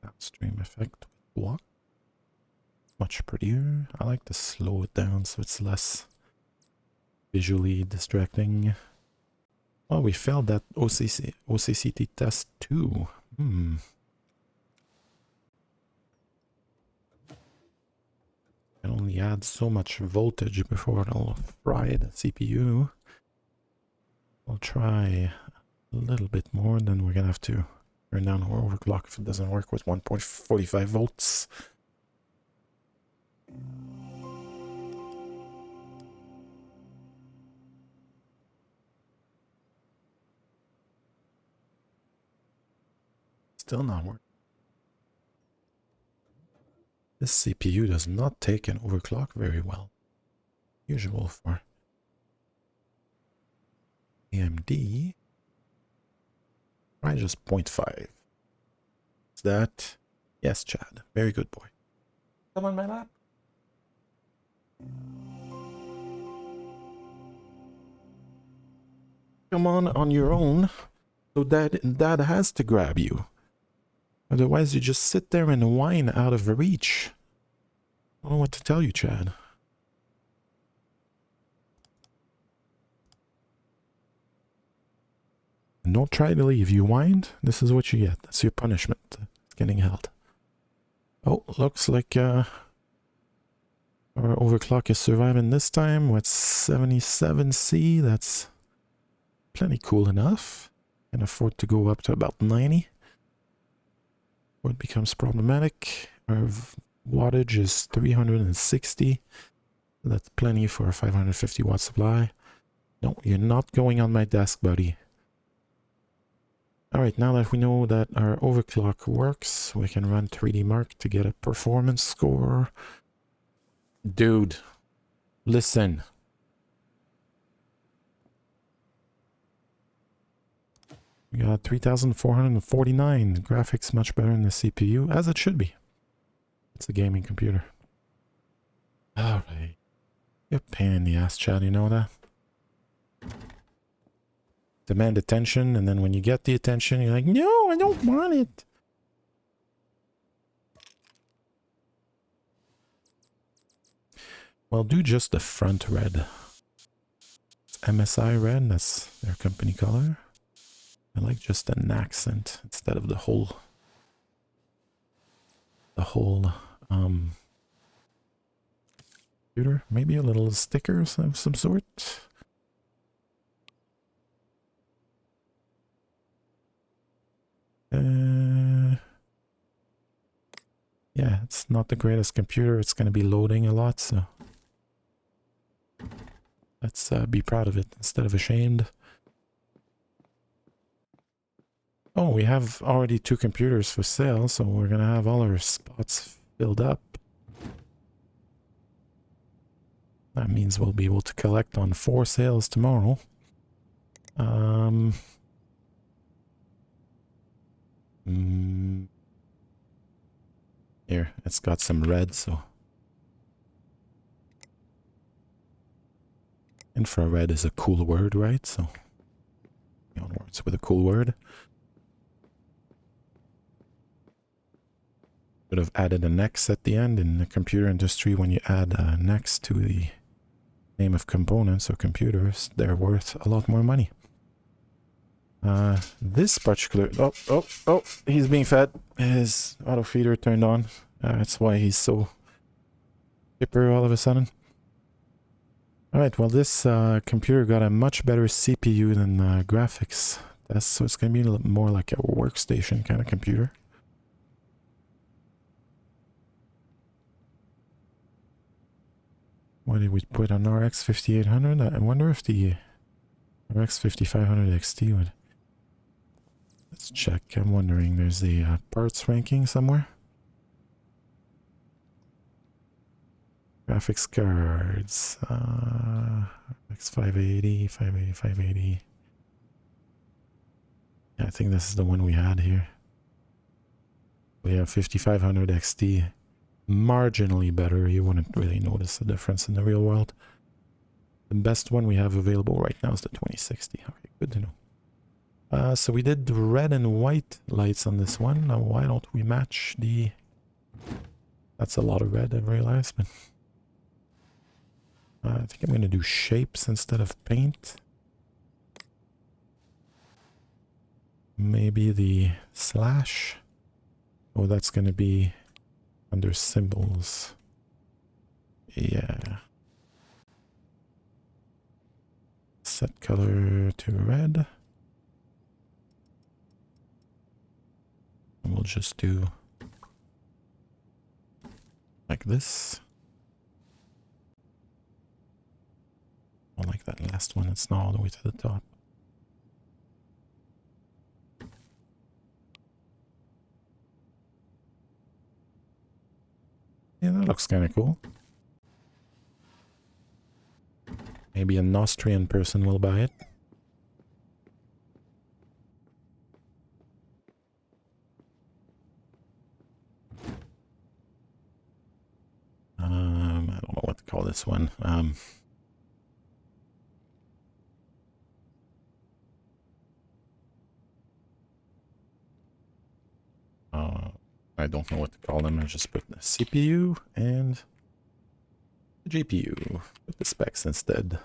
downstream effect with block. Much prettier. I like to slow it down so it's less visually distracting. Oh, we failed that OCCT test too. Can only add so much voltage before it'll fry the CPU. I'll try a little bit more, then we're gonna have to turn down our overclock if it doesn't work with 1.45 volts. Still not working. This CPU does not take an overclock very well. Usual for AMD. Try just 0.5. Is that? Yes, Chad. Very good boy. Come on my lap. Come on your own. So Dad has to grab you. Otherwise, you just sit there and whine out of reach. I don't know what to tell you, Chad. And don't try to leave. You whined, this is what you get. That's your punishment. It's getting held. Oh, looks like our overclock is surviving this time with 77C. That's plenty cool enough. Can afford to go up to about 90. What becomes problematic, our wattage is 360. That's plenty for a 550 watt supply. No, you're not going on my desk, buddy. Alright, now that we know that our overclock works, we can run 3D Mark to get a performance score. Dude, listen. We got 3,449. Graphics much better than the CPU, as it should be. It's a gaming computer. Alright. You're a pain in the ass, Chad, you know that? Demand attention, and then when you get the attention, you're like, no, I don't want it. Well, do just the front red. It's MSI red, that's their company color. I like just an accent instead of the whole computer. Maybe a little sticker of some sort. Yeah, it's not the greatest computer. It's going to be loading a lot, so let's be proud of it instead of ashamed. Oh, we have already 2 computers for sale, so we're going to have all our spots filled up. That means we'll be able to collect on 4 sales tomorrow. Here, it's got some red, so infrared is a cool word, right? So onwards with a cool word. Should have added an X at the end. In the computer industry, when you add an X to the name of components or computers, they're worth a lot more money. This particular... Oh, he's being fed. His auto feeder turned on. That's why he's so chipper all of a sudden. Alright, well this computer got a much better CPU than graphics. So it's going to be a little more like a workstation kind of computer. What did we put on RX 5800? I wonder if the RX 5500 XT would... Let's check. I'm wondering, there's the parts ranking somewhere. Graphics cards. X580, 580, 580. Yeah, I think this is the one we had here. We have 5500 XT. Marginally better. You wouldn't really notice the difference in the real world. The best one we have available right now is the 2060. Okay, good to know. So we did red and white lights on this one. Now why don't we match the... That's a lot of red, I realize, but... I think I'm going to do shapes instead of paint. Maybe the slash. Oh, that's going to be under symbols. Yeah. Set color to red. And we'll just do like this. I like that last one, it's not all the way to the top. Yeah, that looks kind of cool. Maybe an Austrian person will buy it. I don't know what to call this one. I don't know what to call them. I just put the CPU and the GPU. Put the specs instead.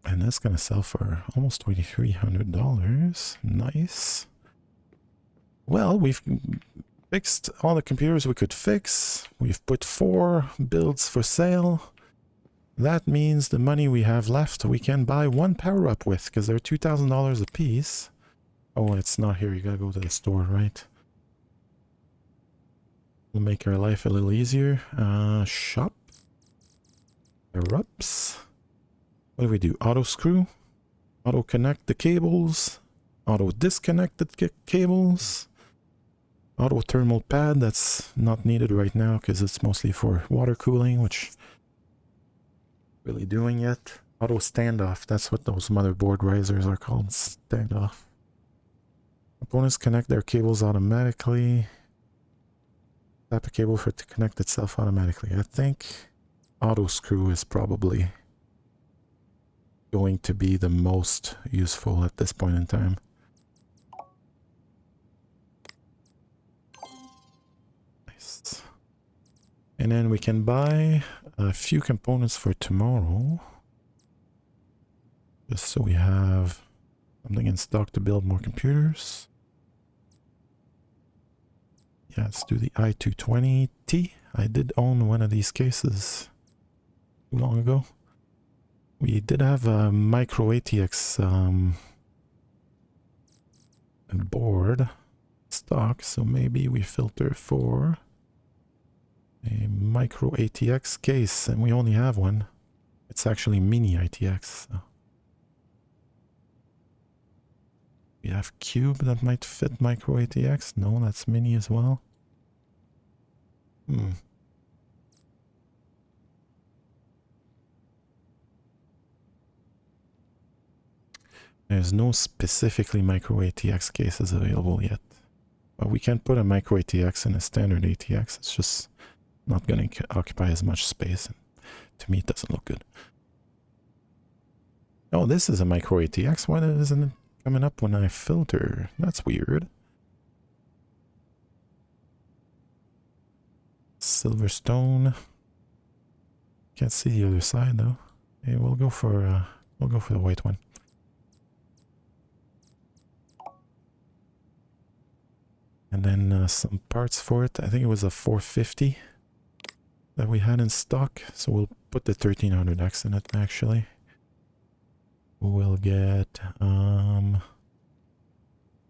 And that's gonna sell for almost $2,300. Nice. Well, we've fixed all the computers we could fix. We've put 4 builds for sale. That means the money we have left we can buy 1 power-up with, because they're $2,000 a piece. Oh, it's not here. You gotta go to the store, right? Will make our life a little easier. Shop. Erupts. What do we do? Auto screw. Auto connect the cables. Auto disconnect the cables. Auto thermal pad. That's not needed right now because it's mostly for water cooling, which really doing it. Auto standoff. That's what those motherboard risers are called. Standoff. Components connect their cables automatically. Tap a cable for it to connect itself automatically. I think auto screw is probably going to be the most useful at this point in time. Nice. And then we can buy a few components for tomorrow. Just so we have something in stock to build more computers. Yeah, let's do the i220T. I did own one of these cases too long ago. We did have a micro ATX board stock, so maybe we filter for a micro ATX case, and we only have one. It's actually mini ATX. So. We have cube that might fit micro ATX. No, that's mini as well. There's no specifically micro ATX cases available yet. But we can put a micro ATX in a standard ATX. It's just not going to occupy as much space. And to me, it doesn't look good. Oh, this is a micro ATX. Why isn't it coming up when I filter? That's weird. Silverstone. Can't see the other side though. Okay, we'll go for the white one. And then some parts for it. I think it was a 450 that we had in stock. So we'll put the 1300X in it actually. We'll get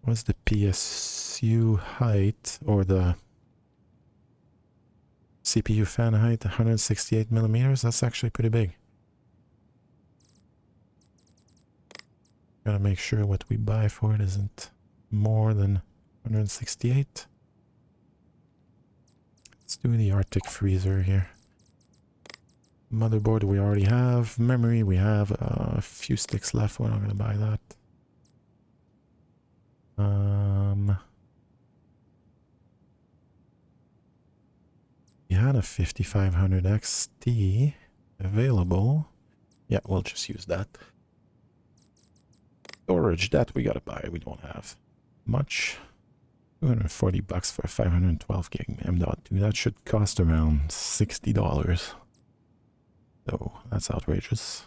what's the PSU height or the CPU fan height? 168 millimeters. That's actually pretty big. Gotta make sure what we buy for it isn't more than 168. Let's do the Arctic freezer here. Motherboard we already have. Memory we have a few sticks left. We're not gonna buy that. We had a 5500 XT available. Yeah, we'll just use that. Storage, that we gotta buy. We don't have much. 240 bucks for 512 gig M.2. That should cost around $60. So that's outrageous.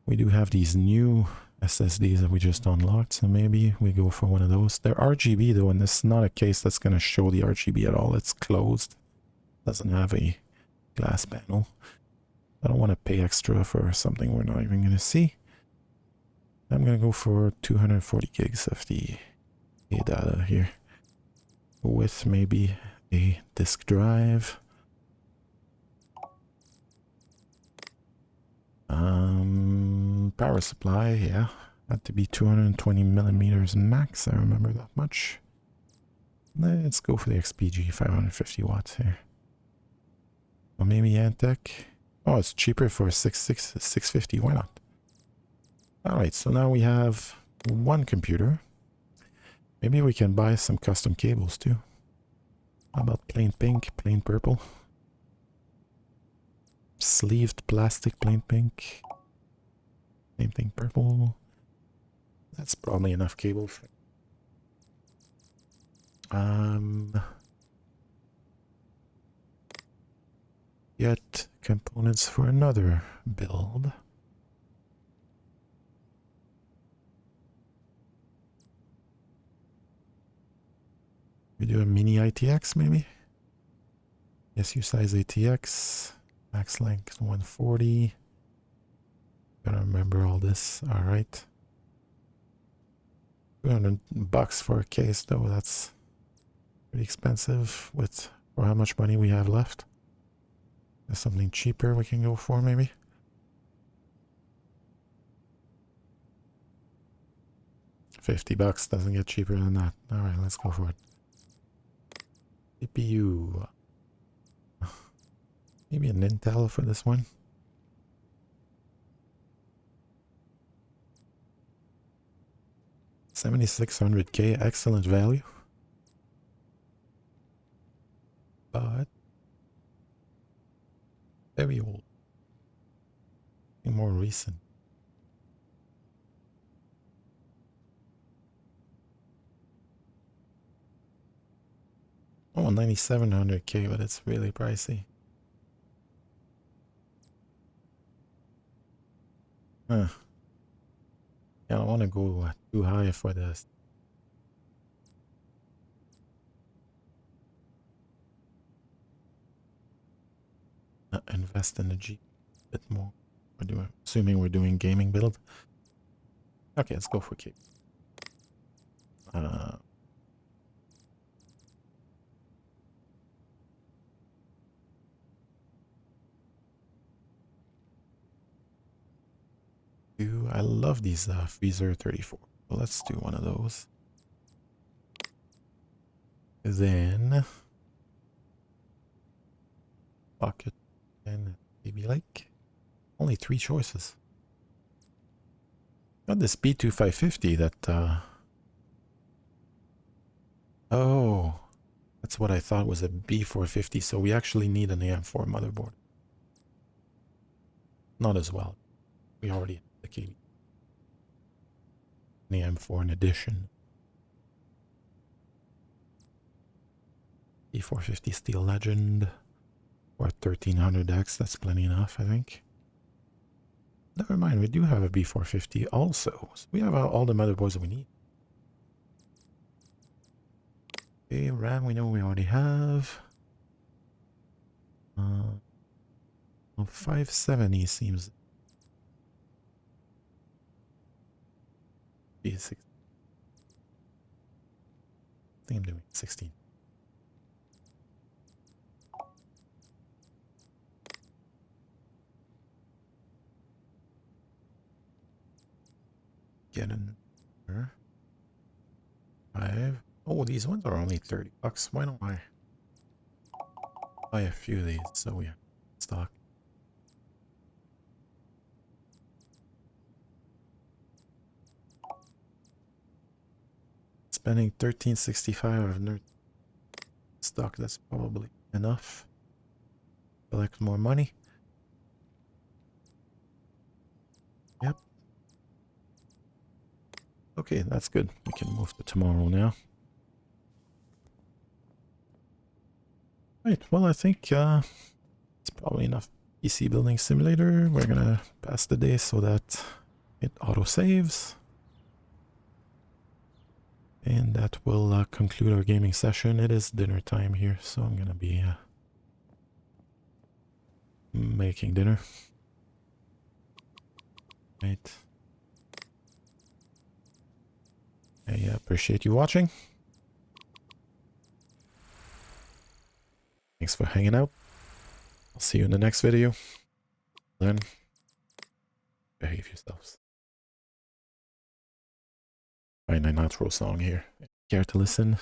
We do have these new SSDs that we just unlocked, so maybe we go for one of those. They're RGB though, and this is not a case that's going to show the RGB at all. It's closed. Doesn't have a glass panel. I don't want to pay extra for something we're not even going to see. I'm going to go for 240 gigs of the data here, with maybe a disk drive. Power supply, yeah, had to be 220 millimeters max. I remember that much. Let's go for the XPG 550 watts here. Or maybe Antec. Oh, it's cheaper for 650. Why not? All right, so now we have one computer. Maybe we can buy some custom cables too. How about plain pink, plain purple? Sleeved plastic, plain pink. Same thing, purple. That's probably enough cable for... Get components for another build. We do a mini ITX maybe? SU size ATX. Max length 140. Gotta remember all this. Alright. $200 for a case though. That's pretty expensive with for how much money we have left. There's something cheaper we can go for maybe. $50 doesn't get cheaper than that. Alright, let's go for it. CPU. Maybe an Intel for this one. $7,600K, excellent value. But very old. More recent. Oh, 9,700K, but it's really pricey. Huh. Yeah, I don't want to go too high for this. Invest in the G a bit more. Assuming we're doing gaming build. Okay, let's go for K. I love these Freezer 34. So let's do one of those. Then pocket and maybe like only 3 choices. Got this B2550 that oh, that's what I thought was a B450, so we actually need an AM4 motherboard. Not as well. We already have the KB. An AM4 in addition. B450 Steel Legend or 1300X, that's plenty enough, I think. Never mind, we do have a B450 also. So we have all the motherboards that we need. Okay, RAM we know we already have. 570 seems. B6. I think I'm doing 16. Get in there. 5. Oh, these ones are only $30. Why don't I buy a few of these so we have stock? Spending $13.65 of nerd stock, that's probably enough. Collect more money. Yep. Okay, that's good. We can move to tomorrow now. Right, well I think it's probably enough PC building simulator. We're gonna pass the day so that it auto saves. And that will conclude our gaming session. It is dinner time here, so I'm gonna be making dinner. Right. I appreciate you watching. Thanks for hanging out. I'll see you in the next video. Then, behave yourselves. Find an outro song here. Care to listen?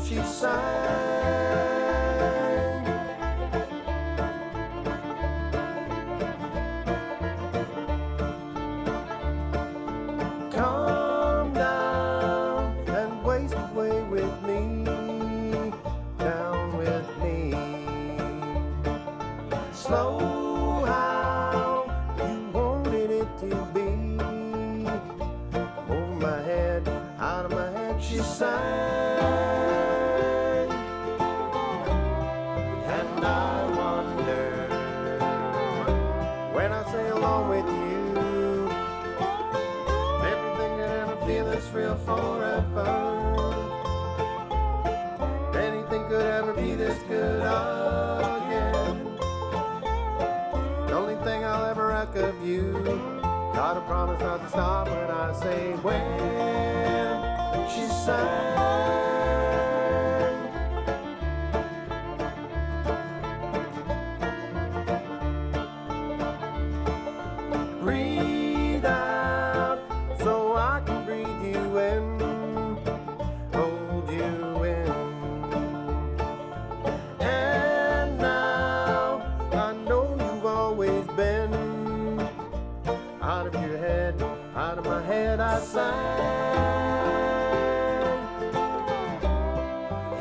she sang. Come down and waste away with me, down with me. Slow how you wanted it to be. Over my head, out of my head, she sang. And I wonder, when I sing along with you, everything could ever feel this real forever. Anything could ever be this good again. The only thing I'll ever ask of you, gotta promise not to stop when I say when she sang. Breathe out so I can breathe you in, hold you in. And now I know you've always been out of your head, out of my head I sang.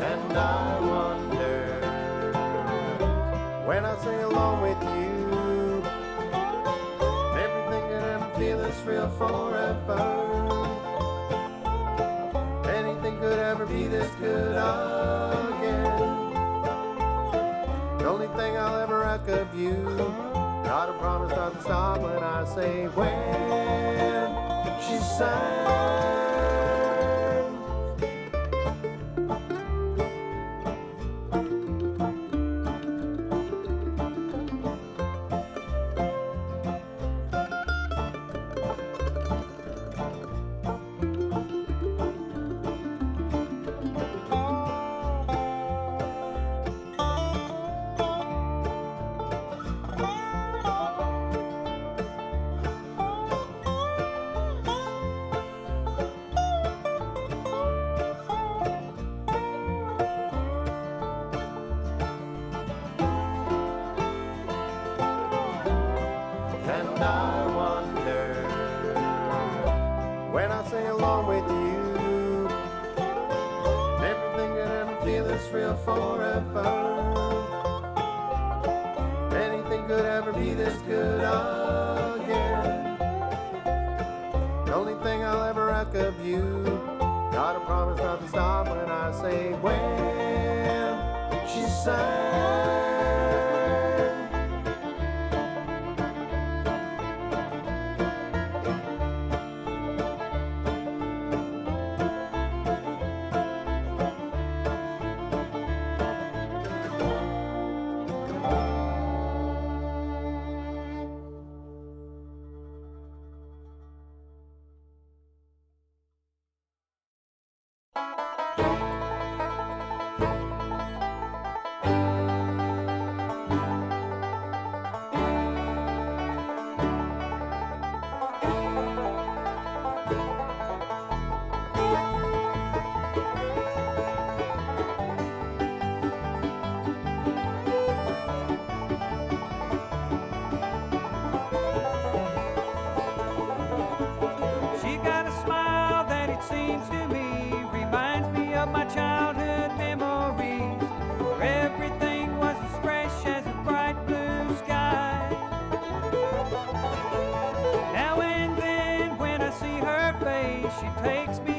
And I wonder, when I sing along with you, everything can ever feel this real forever. Anything could ever be this good again. The only thing I'll ever ask of you, gotta promise not to stop when I say when she sang. And I wonder, when I sing along with you, everything can ever feel this real forever. Anything could ever be this good again. The only thing I'll ever ask of you, gotta promise not to stop when I say when she sang. She got a smile that it seems to me reminds me of my childhood memories, where everything was as fresh as a bright blue sky. Now and then when I see her face, she takes me